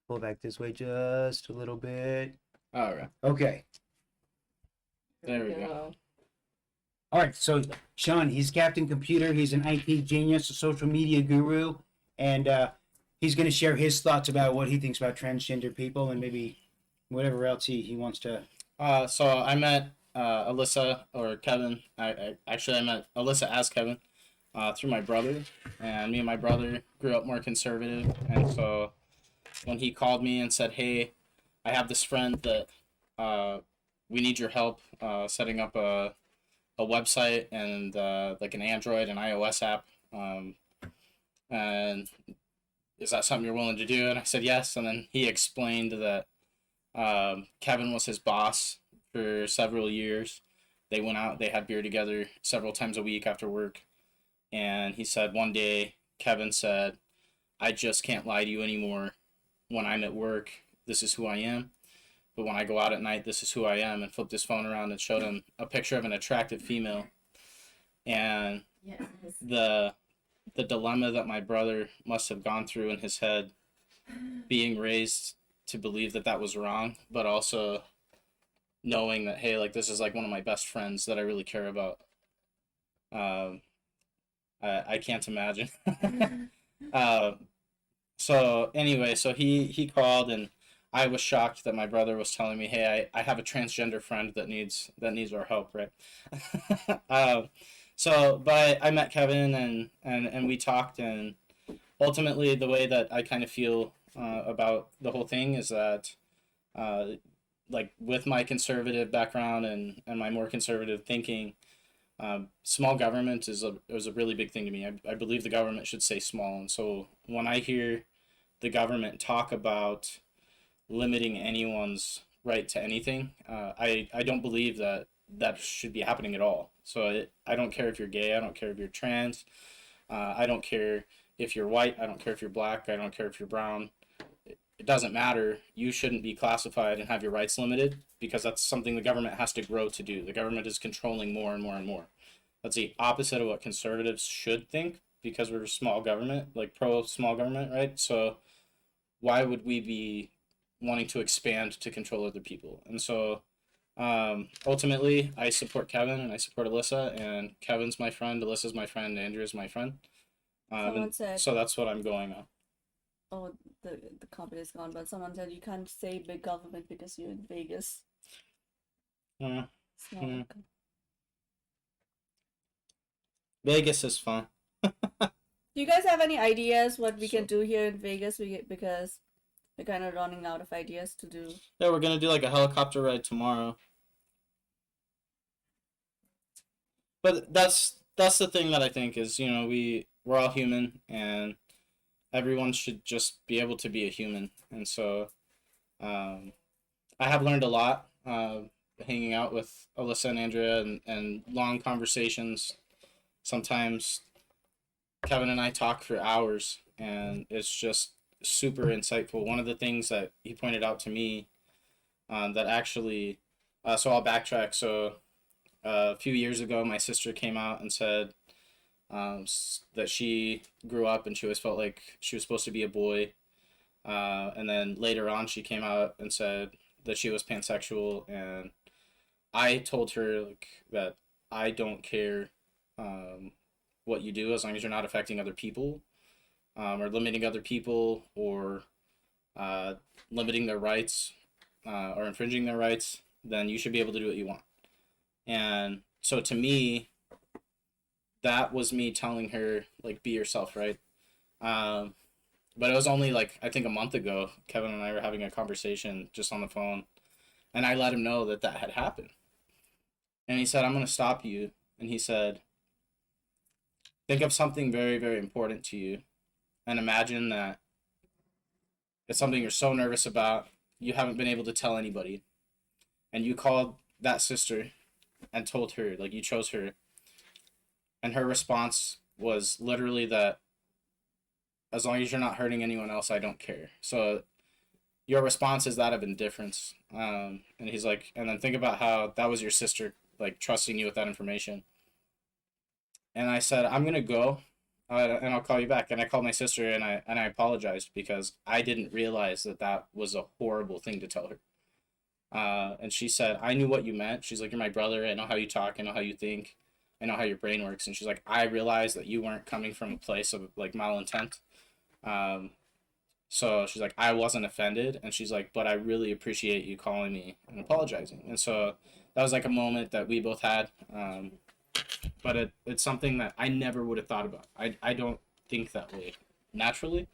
Pull back this way just a little bit. All right. Okay. There we go. All right. So, Sean, he's Captain Computer. He's an IT genius, a social media guru, and he's going to share his thoughts about what he thinks about transgender people and maybe whatever else he wants to. So I met Alyssa or Kevin. I met Alyssa as Kevin through my brother, and me and my brother grew up more conservative. And so when he called me and said, "Hey, I have this friend that we need your help setting up a website and like an Android and iOS app, and is that something you're willing to do?" And I said yes. And then he explained that Kevin was his boss for several years. They went out, they had beer together several times a week after work. And he said one day, Kevin said, "I just can't lie to you anymore. When I'm at work, this is who I am. But when I go out at night, this is who I am." And flipped his phone around and showed him a picture of an attractive female. And Yes. the dilemma that my brother must have gone through in his head, being raised to believe that that was wrong, but also knowing that, hey, like, this is like one of my best friends that I really care about. Um, I can't imagine. uh, so anyway, so he called, and I was shocked that my brother was telling me, hey, I have a transgender friend that needs our help, right? um, but I met Kevin, and we talked, and ultimately the way that I kind of feel about the whole thing is that uh, like, with my conservative background and my more conservative thinking, small government is a really big thing to me. I believe the government should stay small, and so when I hear the government talk about limiting anyone's right to anything, I don't believe that that should be happening at all. So I don't care if you're gay, I don't care if you're trans, I don't care if you're white, I don't care if you're black, I don't care if you're brown. It doesn't matter. You shouldn't be classified and have your rights limited, because that's something the government has to grow to do. The government is controlling more and more and more. That's the opposite of what conservatives should think, because we're small government, like pro small government, right? So why would we be wanting to expand to control other people? And so ultimately, I support Kevin and I support Alyssa, and Kevin's my friend, Alyssa's my friend, Andrew's my friend. Someone And said, so that's what I'm going on. "Oh, the company is gone," but someone said you can't say big government because you're in Vegas. Uh, Small. Hmm. Vegas is fun. Do you guys have any ideas what we can So- do here in Vegas? Because we're kind of running out of ideas to do. Yeah, we're gonna do like a helicopter ride tomorrow. But that's the thing that I think is, we're all human, and everyone should just be able to be a human. And so I have learned a lot hanging out with Alyssa and Andrea, and long conversations. Sometimes Kevin and I talk for hours, and it's just super insightful. One of the things that he pointed out to me, that actually, so I'll backtrack. So a few years ago, my sister came out and said that she grew up and she always felt like she was supposed to be a boy. And then later on, she came out and said that she was pansexual, and I told her, like, that I don't care what you do, as long as you're not affecting other people, or limiting other people, or uh, limiting their rights, or infringing their rights. Then you should be able to do what you want. And so to me, that was me telling her, like, be yourself, right? Um, but it was only, like, I think a month ago, Kevin and I were having a conversation just on the phone, and I let him know that that had happened. And he said, I'm going to stop you. And he said, think of something very, very important to you, and imagine that it's something you're so nervous about, you haven't been able to tell anybody. And you called that sister and told her, like, you chose her. And her response was literally that, as long as you're not hurting anyone else, I don't care. So your response is that of indifference. And he's like, and then think about how that was your sister, like, trusting you with that information. And I said, I'm gonna go, and I'll call you back. And I called my sister, and I apologized, because I didn't realize that that was a horrible thing to tell her. And she said, I knew what you meant. She's like, you're my brother. I know how you talk. I know how you think. I know how your brain works. And she's like, I realized that you weren't coming from a place of, like, malintent. Um, so she's like, I wasn't offended. And she's like, but I really appreciate you calling me and apologizing. And so that was like a moment that we both had. But it's something that I never would have thought about. I don't think that way naturally.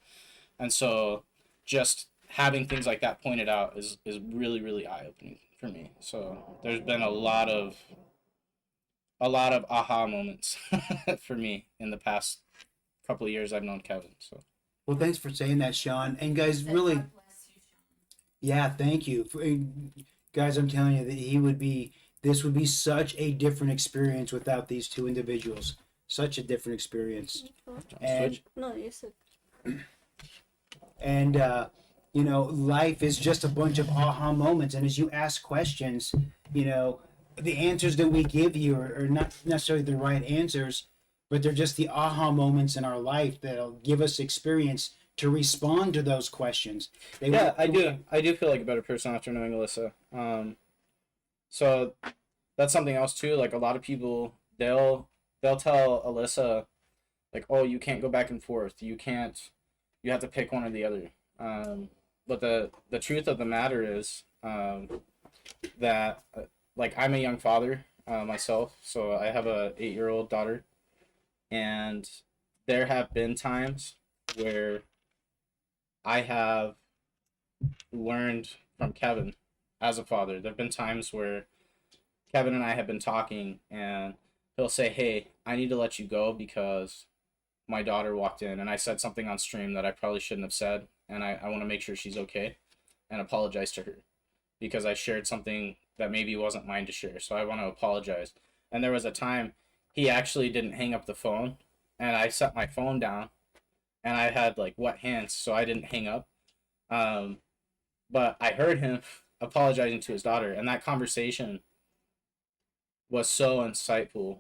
And so just having things like that pointed out is really, really eye-opening for me. So there's been a lot of aha moments for me in the past couple of years I've known Kevin. So Well, thanks for saying that, Sean. And guys, really, yeah, thank you. Guys, I'm telling you that this would be such a different experience without these two individuals. Such a different experience. And switch. No, you said. and life is just a bunch of aha moments. And as you ask questions, the answers that we give you are not necessarily the right answers, but they're just the aha moments in our life that'll give us experience to respond to those questions. They Yeah, won't- I do. I do feel like a better person after knowing Alyssa. So that's something else too. Like a lot of people, they'll tell Alyssa like, oh, you can't go back and forth. You can't. You have to pick one or the other. But the truth of the matter is that like I'm a young father myself, so I have a 8-year-old daughter, and there have been times where I have learned from Kevin as a father. There have been times where Kevin and I have been talking, and he'll say, "Hey, I need to let you go because my daughter walked in and I said something on stream that I probably shouldn't have said, and I want to make sure she's okay and apologize to her because I shared something that maybe wasn't mine to share. So I want to apologize." And there was a time he actually didn't hang up the phone, and I set my phone down, and I had like wet hands, so I didn't hang up. Um, but I heard him apologizing to his daughter, and that conversation was so insightful,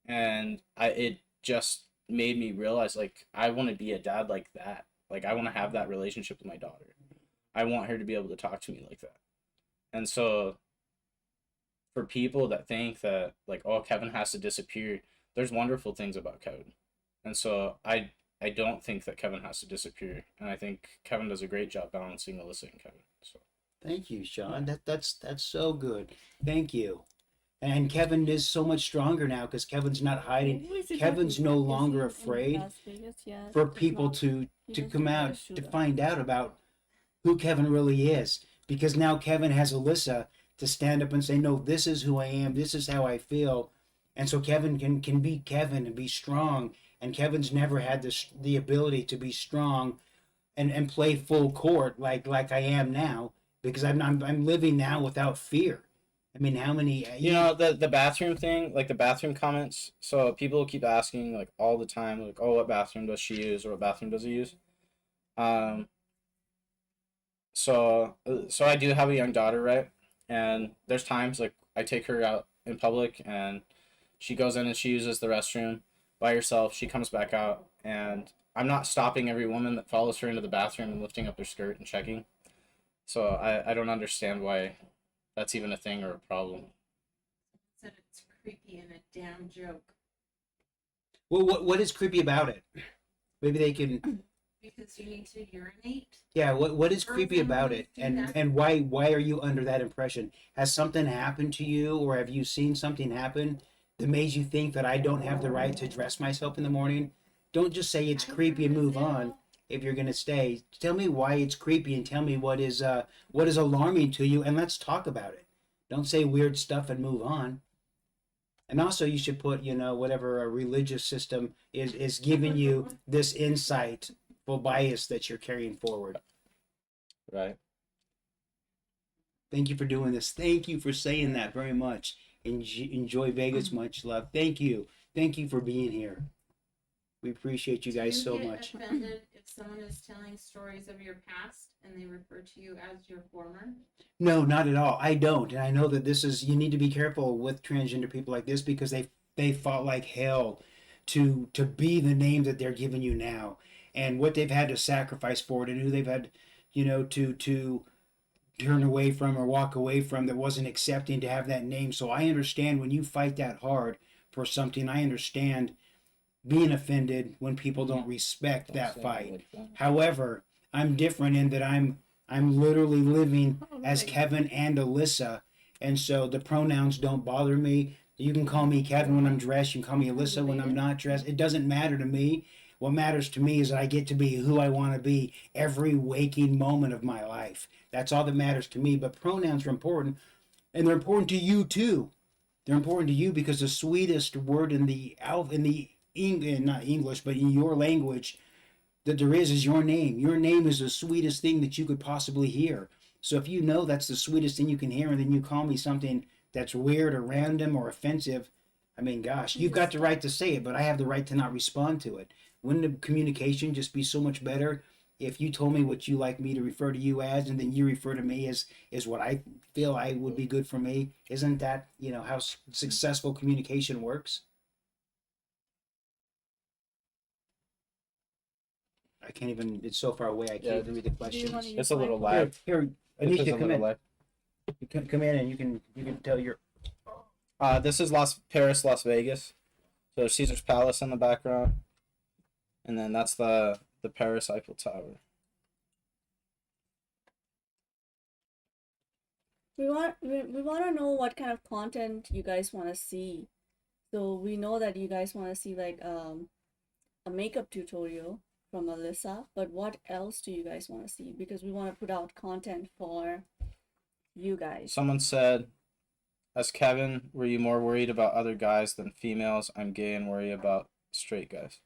and it just made me realize like I want to be a dad like that. Like I want to have that relationship with my daughter. I want her to be able to talk to me like that. And so for people that think that like, oh, Kevin has to disappear, there's wonderful things about Kevin. And so I don't think that Kevin has to disappear, and I think Kevin does a great job balancing Alyssa and Kevin. So Thank you, Sean. That's so good. Thank you. And Kevin is so much stronger now because Kevin's not hiding. Who is he Kevin's talking no about? Is longer he in afraid Las Vegas? Yeah, for he's people not. He to does come do out a to shooter. find out about who Kevin really is. Because now Kevin has Alyssa to stand up and say, "No, this is who I am. This is how I feel." And so Kevin can be Kevin and be strong. And Kevin's never had the ability to be strong and play full court like I am now because I'm living now without fear. I mean, how many? you know the bathroom thing, like the bathroom comments. So people keep asking like all the time, like, oh, what bathroom does she use or what bathroom does he use? Um, so I do have a young daughter, right? And there's times like I take her out in public and she goes in and she uses the restroom by herself. She comes back out, and I'm not stopping every woman that follows her into the bathroom and lifting up their skirt and checking. So I don't understand why that's even a thing or a problem. Said it's creepy and a damn joke Well, what is creepy about it? Maybe they can. because you need to urinate. Yeah, what is creepy Girls about always it, do and that. why are you under that impression? Has something happened to you, or have you seen something happen that made you think that I don't have the right to dress myself in the morning? Don't just say it's creepy and move on. If you're gonna stay, tell me why it's creepy and tell me what is alarming to you, and let's talk about it. Don't say weird stuff and move on. And also, you should put, whatever a religious system is giving you this insight for bias that you're carrying forward. Right. Thank you for doing this. Thank you for saying that very much. Enjoy Vegas. Much love. Thank you. Thank you for being here. We appreciate you guys so much. Do you get offended if someone is telling stories of your past and they refer to you as your former? No, not at all. I don't, and I know that this is. You need to be careful with transgender people like this because they fought like hell to be the name that they're giving you now, and what they've had to sacrifice for it, and who they've had, to turn away from or walk away from that wasn't accepting to have that name. So I understand when you fight that hard for something. I understand being offended when people don't respect that fight. Like that. However, I'm different in that I'm literally living Oh, as really? Kevin and Alyssa, and so the pronouns don't bother me. You can call me Kevin when I'm dressed. You can call me Alyssa when I'm not dressed. It doesn't matter to me. What matters to me is that I get to be who I want to be every waking moment of my life. That's all that matters to me. But pronouns are important, and they're important to you too. They're important to you because the sweetest word in the not English, but in your language that there is your name. Your name is the sweetest thing that you could possibly hear. So if you know that's the sweetest thing you can hear, and then you call me something that's weird or random or offensive, I mean, gosh, you've got the right to say it, but I have the right to not respond to it. Wouldn't the communication just be so much better if you told me what you like me to refer to you as, and then you refer to me as is what I feel I would be good for me? Isn't that how successful communication works? I can't even. It's so far away. I can't Yeah. even read the Do you questions. want to use It's a little my lag. Here, This is a Anisha, come little in. lag. You come in, and you can tell your. This is Paris, Las Vegas. So Caesar's Palace in the background, and then that's the Paris Eiffel Tower. we want to know what kind of content you guys want to see. So we know that you guys want to see like a makeup tutorial from Allyssa, but what else do you guys want to see? Because we want to put out content for you guys. Someone said, as Kevin, were you more worried about other guys than females? I'm gay and worry about straight guys.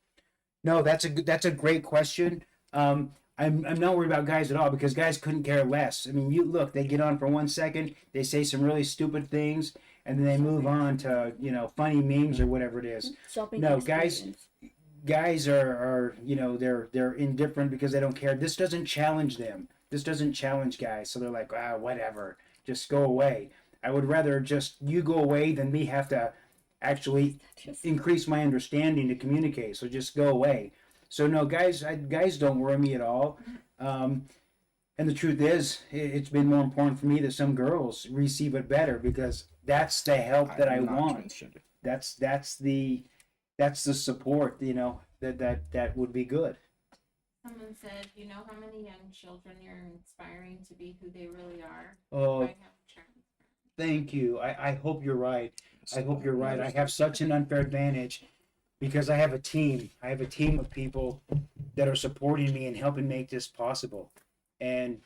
No, that's a great question. I'm not worried about guys at all because guys couldn't care less. I mean, you look, they get on for 1 second, they say some really stupid things, and then they move on to funny memes or whatever it is. Shopping No, experience. guys are they're indifferent because they don't care. This doesn't challenge them. This doesn't challenge guys, so they're like, whatever, just go away. I would rather just you go away than me have to actually increase my understanding to communicate. So just go away. So no, guys don't worry me at all. And the truth is, it's been more important for me that some girls receive it better because that's the help that I I'm not want. transgender. That's the support, that would be good. Someone said, you know how many young children you're inspiring to be who they really are? Oh, I have trans. thank you. I hope you're right. I hope you're right. I have such an unfair advantage because I have a team. I have a team of people that are supporting me and helping make this possible. And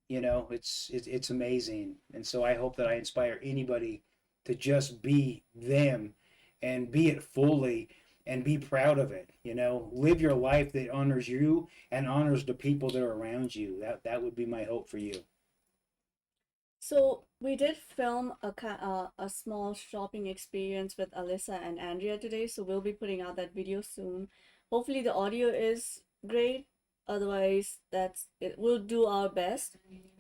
it's amazing. And so I hope that I inspire anybody to just be them and be it fully and be proud of it. Live your life that honors you and honors the people that are around you. That would be my hope for you. So we did film a small shopping experience with Allyssa and Andrea today, so we'll be putting out that video soon. Hopefully the audio is great. Otherwise, that's it. We'll do our best.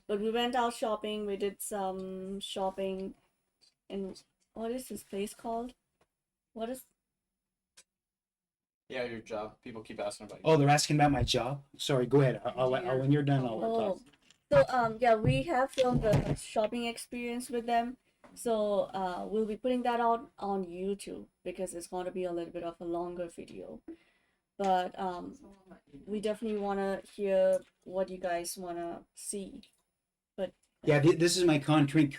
But we went out shopping. We did some shopping in what is this place called? What is Yeah, your job. People keep asking about you. Oh, they're asking about my job. Sorry, go ahead. When you're done, I'll talk. So yeah, we have filmed a shopping experience with them. So we'll be putting that out on YouTube because it's going to be a little bit of a longer video. But we definitely want to hear what you guys want to see. But Yeah, this is my content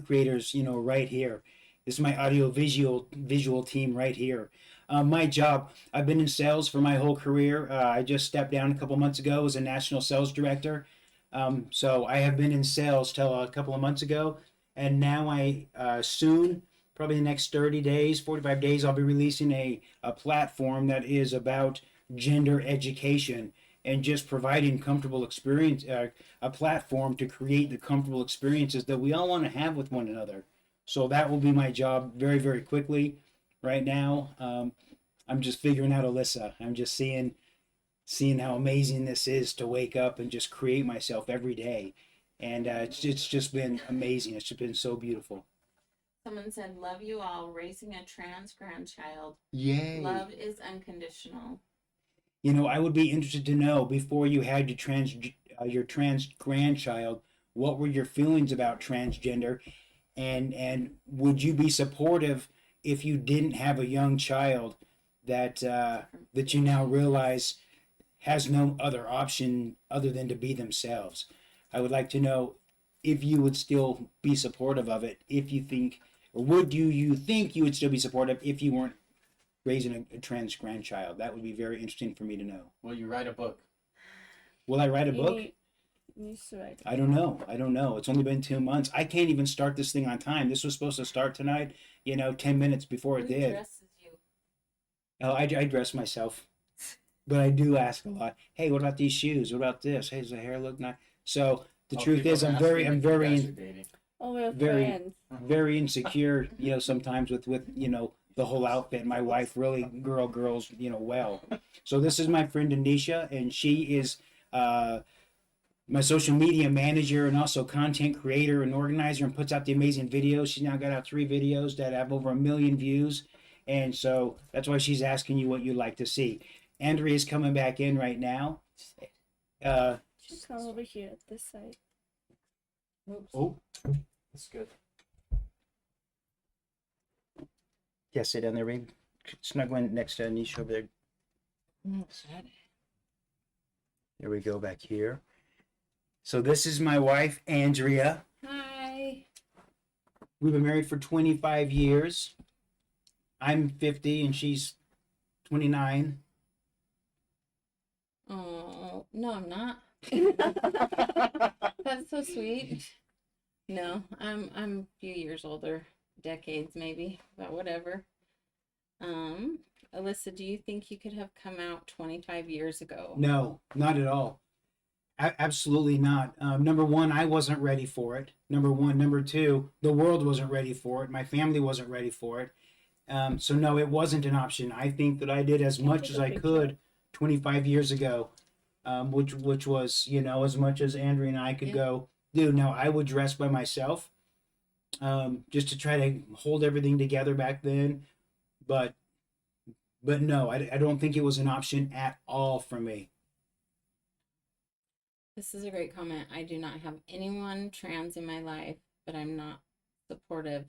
creators, right here. This is my audio visual team right here. My job, I've been in sales for my whole career. I just stepped down a couple months ago as a national sales director. So I have been in sales till a couple of months ago, and now I soon, probably the next 30 days, 45 days, I'll be releasing a platform that is about gender education and just providing comfortable experience, a platform to create the comfortable experiences that we all want to have with one another. So that will be my job very, very quickly. Right now, I'm just figuring out Allyssa. I'm just seeing how amazing this is to wake up and just create myself every day. And it's just been amazing. It's just been so beautiful. Someone said, love you all, raising a trans grandchild. Yay. Love is unconditional. I would be interested to know before you had your trans grandchild, what were your feelings about transgender, and would you be supportive if you didn't have a young child that you now realize has no other option other than to be themselves? I would like to know if you would still be supportive of it, if you think, or would you think you would still be supportive if you weren't raising a trans grandchild? That would be very interesting for me to know. Will you write a book? Will I write a book? needs to write. I don't know. It's only been 2 months. I can't even start this thing on time. This was supposed to start tonight, 10 minutes before it Who did. dresses you? Oh, I dress myself. But I do ask a lot. Hey, what about these shoes? What about this? Hey, does the hair look nice? So the truth is, I'm very Oh, we're very- friends. very insecure, sometimes with the whole outfit. My wife really girls, well. So this is my friend Anisha, and she is my social media manager and also content creator and organizer, and puts out the amazing videos. She's now got out 3 videos that have over 1 million views, and so that's why she's asking you what you'd like to see. Andrea is coming back in right now, Just come over here, this side. Oops. Oh, That's good. yeah, sit down there, babe. Snuggle in next to Anisha over there. Oh, God. There we go, back here. So this is my wife, Andrea. Hi. We've been married for 25 years. I'm 50 and she's 29. Oh, no, I'm not. That's so sweet. No, I'm a few years older, decades maybe, but whatever. Alyssa, do you think you could have come out 25 years ago? No, not at all. Absolutely not. Number one, I wasn't ready for it. Number one. Number two, the world wasn't ready for it. My family wasn't ready for it. So no, it wasn't an option. I think that I did as much take as a I picture? could 25 years ago, which was, you know, as much as Andrea and I could Yeah. go do. Now I would dress by myself, just to try to hold everything together back then, but no, I don't think it was an option at all for me. This is a great comment. I do not have anyone trans in my life, but I'm not supportive.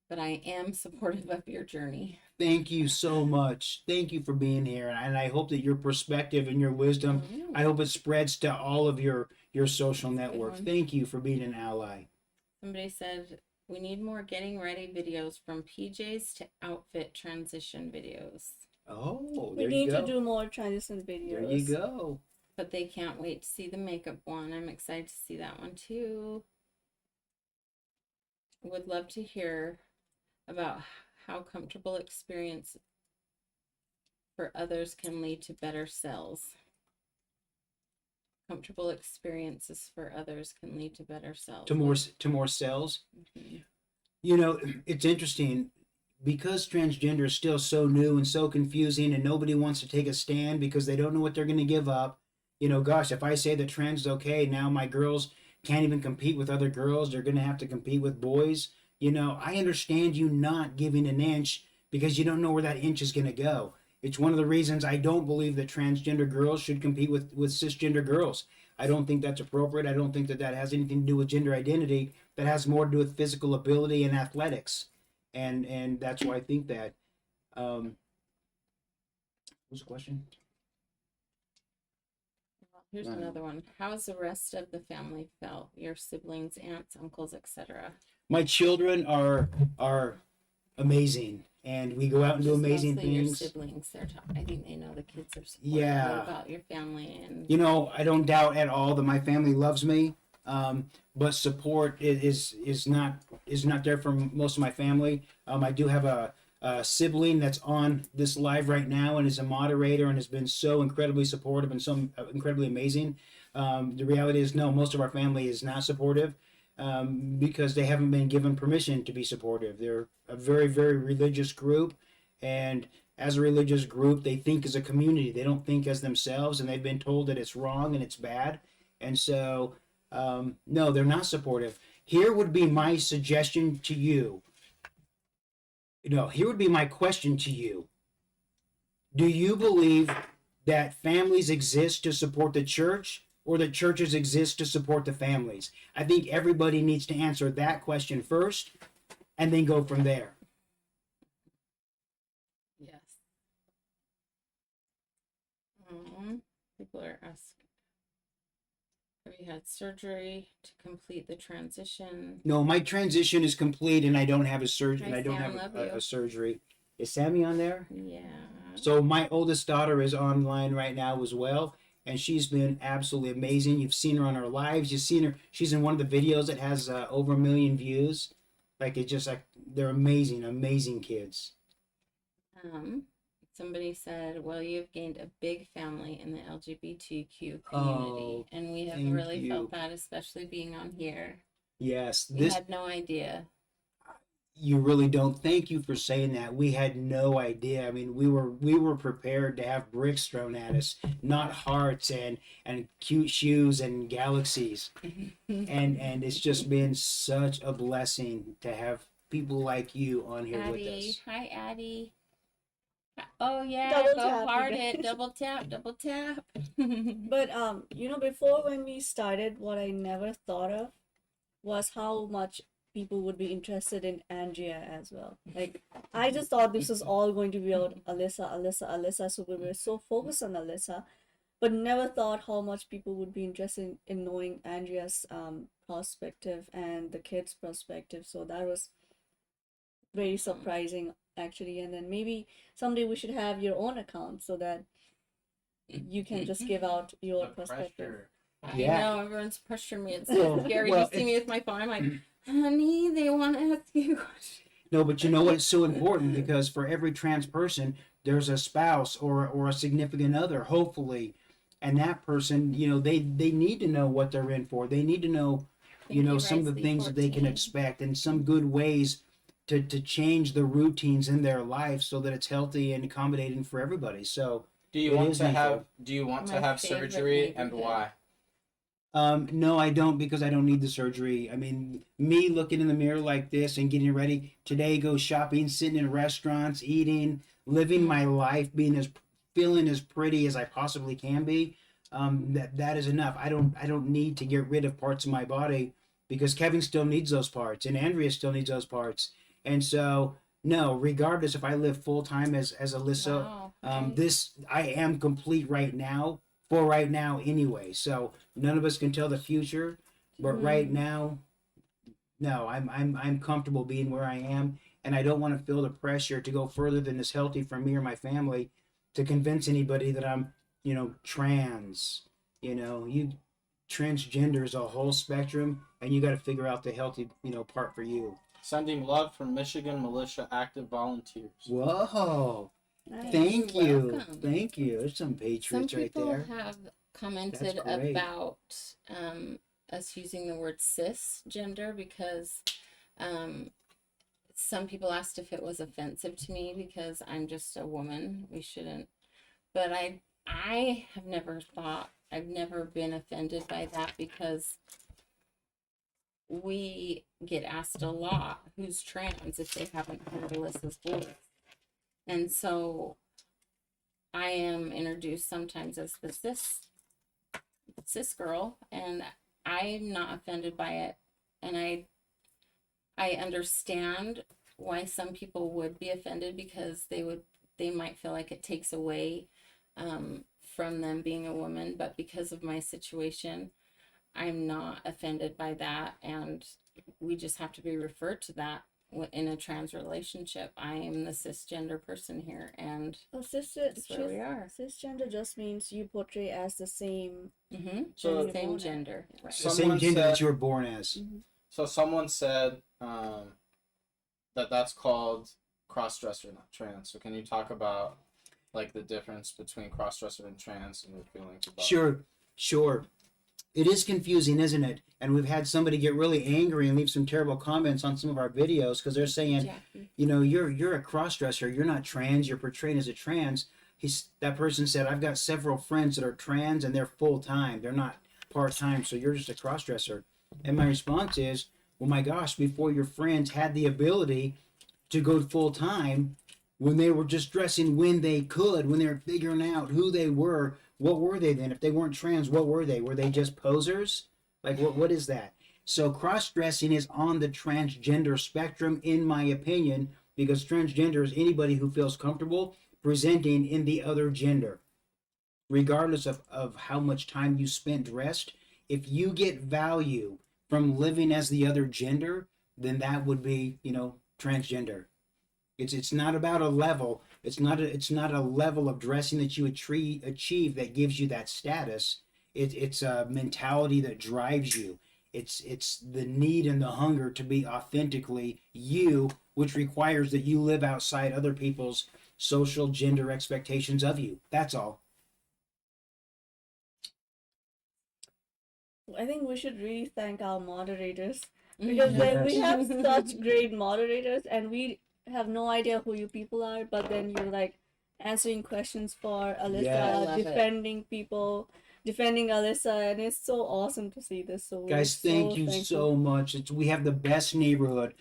But I am supportive of your journey. Thank you so much. Thank you for being here, and I hope that your perspective and your wisdom, I hope it spreads to all of your social That's a good networks. one. Thank you for being an ally. Somebody said we need more getting ready videos from PJs to outfit transition videos. Oh, We there need you to go. do more transition videos. There you go. But they can't wait to see the makeup one. I'm excited to see that one too. Would love to hear about how comfortable experience for others can lead to better selves. Comfortable experiences for others can lead to better selves. To more cells. Mhm. You know, it's interesting because transgender is still so new and so confusing, and nobody wants to take a stand because they don't know what they're going to give up. You know, gosh, if I say that trans is okay, now my girls can't even compete with other girls. They're going to have to compete with boys. You know, I understand you not giving an inch because you don't know where that inch is going to go. It's one of the reasons I don't believe that transgender girls should compete with cisgender girls. I don't think that's appropriate. I don't think that that has anything to do with gender identity. That has more to do with physical ability and athletics, and that's why I think that. What's the question? Here's another one. How's the rest of the family felt? Your siblings, aunts, uncles, etc. My children are amazing, and we go out and do Just amazing mostly your things. siblings. I think they know the kids are supportive Yeah. about your family and You know, I don't doubt at all that my family loves me, but support is not there for most of my family. I do have a sibling that's on this live right now and is a moderator and has been so incredibly supportive and so incredibly amazing. The reality is, no, most of our family is not supportive, because they haven't been given permission to be supportive. They're a very, very religious group, and as a religious group, they think as a community. They don't think as themselves, and they've been told that it's wrong and it's bad. And so, no, they're not supportive. Here would be my suggestion to you. Here would be my question to you. Do you believe that families exist to support the church, or that churches exist to support the families? I think everybody needs to answer that question first and then go from there. yes. People are asking, have you had surgery to complete the transition? No, my transition is complete, and I don't have a surgery, Hi, and I don't Sam, have love you. a surgery. Is Sammy on there? Yeah. So my oldest daughter is online right now as well, and she's been absolutely amazing. You've seen her on our lives. You've seen her. She's in one of the videos that has over 1 million views. Like, it's just like they're amazing, amazing kids. Somebody said, well, you've gained a big family in the LGBTQ community. Oh, And we have thank really you. felt that, especially being on here. Yes, We had no idea. You really don't. Thank you for saying that. We had no idea. I mean, we were prepared to have bricks thrown at us, not hearts and cute shoes and galaxies. and it's just been such a blessing to have people like you on here with Addie. us. Hi, Addie. Oh yeah, Double go tap, you hard guys. it, double tap, double tap. But before when we started, what I never thought of was how much people would be interested in Andrea as well. Like, I just thought this was all going to be about Alyssa, Alyssa, Alyssa. So we were so focused on Alyssa, but never thought how much people would be interested in knowing Andrea's perspective and the kids' perspective. So that was very surprising, actually. And then maybe someday we should have your own account so that you can just give out your perspective. I Yeah. know everyone's pressuring me. It's Well, so scary well, to see me with my phone. I'm like, honey, they want to ask you a question. No, but you know what? It's so important because for every trans person, there's a spouse or a significant other, hopefully, and that person, they need to know what they're in for. They need to know, Thank you, some of the Risley things that they can 14. expect and some good ways to change the routines in their life so that it's healthy and accommodating for everybody. So Do you It want is to needful. have Do you want to My have favorite surgery, and neighborhood. why? No, I don't because I don't need the surgery. I mean, me looking in the mirror like this and getting ready today, go shopping, sitting in restaurants, eating, living my life, feeling as pretty as I possibly can be. That is enough. I don't need to get rid of parts of my body because Kevin still needs those parts and Andrea still needs those parts. And so, no, regardless if I live full time as Alyssa, Wow. Right. this I am complete right now for right now anyway. So none of us can tell the future, but right now, no, I'm comfortable being where I am, and I don't want to feel the pressure to go further than is healthy for me or my family to convince anybody that I'm, trans. You transgender is a whole spectrum, and you got to figure out the healthy, part for you. Sending love from Michigan Militia Active Volunteers. Whoa! Nice. Thank You're you, welcome. thank you. There's some Some patriots right people there. have commented That's great. about us using the word cisgender because some people asked if it was offensive to me because I'm just a woman. We shouldn't. But I have never thought, I've never been offended by that because we get asked a lot who's trans if they haven't heard Alyssa's voice. And so I am introduced sometimes as the cis girl, and I'm not offended by it. And I understand why some people would be offended because they might feel like it takes away from them being a woman, but because of my situation, I'm not offended by that, and we just have to be referred to that in a trans relationship. I am the cisgender person here, and Oh, that's where we are. cisgender just means you portray as the same. So- Same Born gender. Right. The same Someone gender that said- you were born as. Mm-hmm. So someone said that's called cross-dresser, not trans. So can you talk about like the difference between cross-dresser and trans and your feelings about Sure. It is confusing, isn't it? And we've had somebody get really angry and leave some terrible comments on some of our videos because they're saying, Jackie. you're a cross-dresser, you're not trans, you're portrayed as a trans. That person said, I've got several friends that are trans and they're full-time, they're not part-time, so you're just a cross-dresser. And my response is, well, my gosh, before your friends had the ability to go full-time, when they were just dressing when they could, when they were figuring out who they were, what were they then? If they weren't trans, what were they? Were they just posers? Like, what is that? So cross-dressing is on the transgender spectrum, in my opinion, because transgender is anybody who feels comfortable presenting in the other gender, regardless of how much time you spent dressed. If you get value from living as the other gender, then that would be, transgender. It's not about a level. It's not a level of dressing that you achieve that gives you that status. It's a mentality that drives you. It's the need and the hunger to be authentically you, which requires that you live outside other people's social gender expectations of you. That's all. I think we should really thank our moderators Mm-hmm. because Yes. we have such great moderators, and we have no idea who you people are, but then you're like answering questions for Alyssa, Yeah. I love it. defending people, defending Alyssa, and it's so awesome to see this. So we're Guys, thank so you thankful. so much. We have the best neighborhood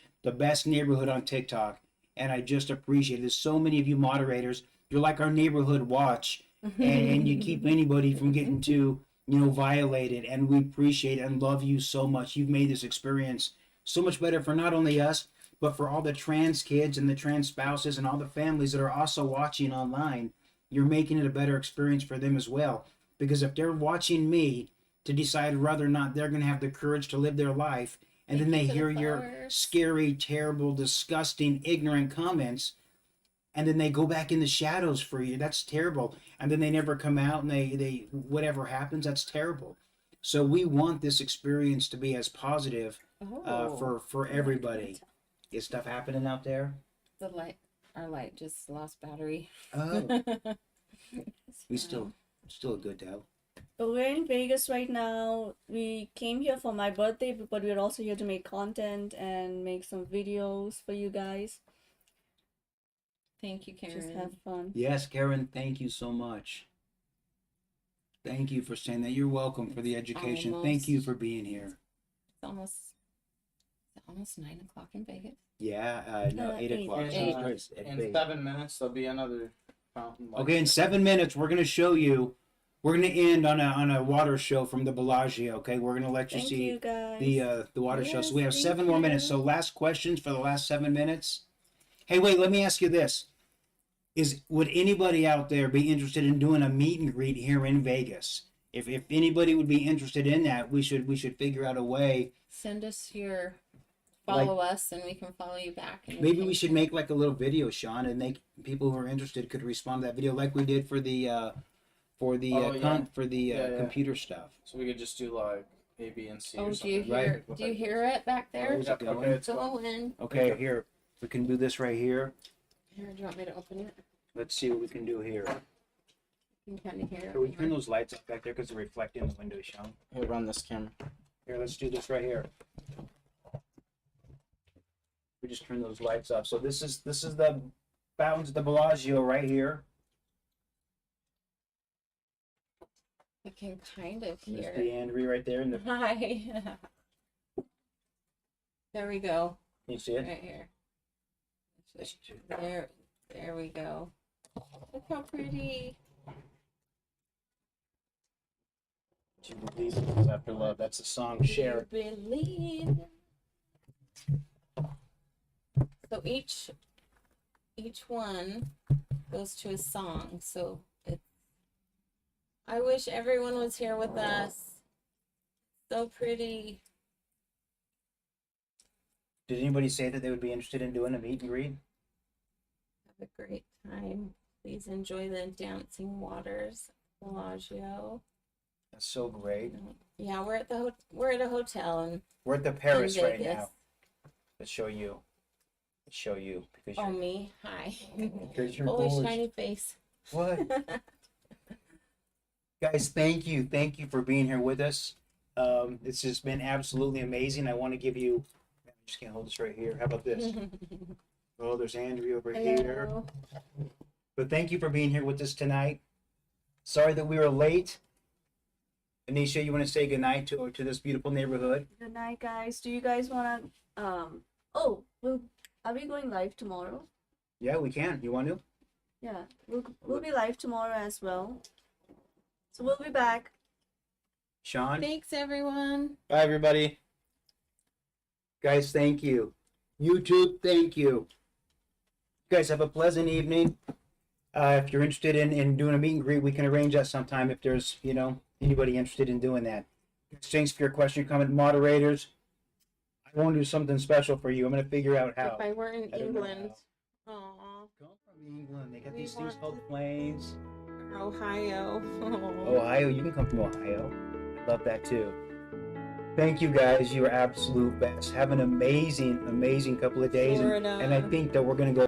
on TikTok. and I just appreciate it. There's so many of you moderators. You're like our neighborhood watch, and you keep anybody from getting to, violated. And we appreciate and love you so much. You've made this experience so much better for not only us, but for all the trans kids and the trans spouses and all the families that are also watching online. You're making it a better experience for them as well. Because if they're watching me to decide whether or not they're going to have the courage to live their life, and then they hear your scary, terrible, disgusting, ignorant comments, and then they go back in the shadows for you, that's terrible. And then they never come out, and they whatever happens, that's terrible. So we want this experience to be as positive for everybody. Is stuff happening out there? Our light just lost battery. Oh, we still good to have. But we're in Vegas right now. We came here for my birthday, but we're also here to make content and make some videos for you guys. Thank you, Karen. Just have fun. Yes, Karen, thank you so much. Thank you for saying that. You're welcome for the education. Thank you for being here. It's almost 9 o'clock in Vegas. Yeah, no, 8 o'clock. In 7 minutes, there'll be another fountain. Okay, in 7 minutes, we're gonna show you. We're gonna end on a water show from the Bellagio. Okay, we're gonna let you Thank see you guys. the water show. Yes, So we have thank 7 more minutes. you. So last questions for the last 7 minutes. Hey, wait. Let me ask you this: would anybody out there be interested in doing a meet and greet here in Vegas? If anybody would be interested in that, we should figure out a way. Send us your follow us, and we can follow you back. And Maybe we should make like a little video, Sean, and make people who are interested could respond to that video, like we did for the computer stuff. So we could just do like A, B, and C. Oh, or do you something. hear? Right. Do you hear it back there? Where's it going? Okay, it's Go in. Okay, here we can do this right here. Here, do you want me to open it? Let's see what we can do here. You can kind of hear Can we it. turn those lights up back there because they're reflecting the window, Sean? Here, run this camera. Here, let's do this right here. We just turn those lights up. So this is the fountains of the Bellagio right here. I can kind of There's hear. the Andrea right there, and the, can Hi. There we go. you see it? Right here. There we go. Look how pretty. Do you believe it was after love? That's the song. Share. Do you believe. So each one goes to a song. So it's. I wish everyone was here with us. So pretty. Did anybody say that they would be interested in doing a meet and greet? Have a great time. Please enjoy the dancing waters, Bellagio. That's so great. Yeah, we're at a hotel and We're at the Paris in right Vegas. now. Let's show you. Because Oh, you're, me. Hi. because you're Holy gorgeous. shiny face. What? Guys, thank you for being here with us. It's just been absolutely amazing. I want to give you. I just can't hold this right here. How about this? Oh, there's Andrea over here. Hello. But thank you for being here with us tonight. Sorry that we were late. Anisha, you want to say goodnight to this beautiful neighborhood? Good night, guys. Do you guys wanna are we going live tomorrow? Yeah, we can. You want to? Yeah, we'll be live tomorrow as well. So we'll be back. Sean? Thanks, everyone. Bye, everybody. Guys, thank you. YouTube, thank you. You guys have a pleasant evening. If you're interested in doing a meet and greet, we can arrange that sometime if there's, anybody interested in doing that. Thanks for your question, comment, moderators. I want to do something special for you. I'm going to figure out how. If I were in I don't know England. Aw. Come from England. They got We these things want called to- planes. Ohio. Ohio, you can come from Ohio. I love that too. Thank you guys. You are absolute best. Have an amazing, amazing couple of days. And I Florida. think that we're going to go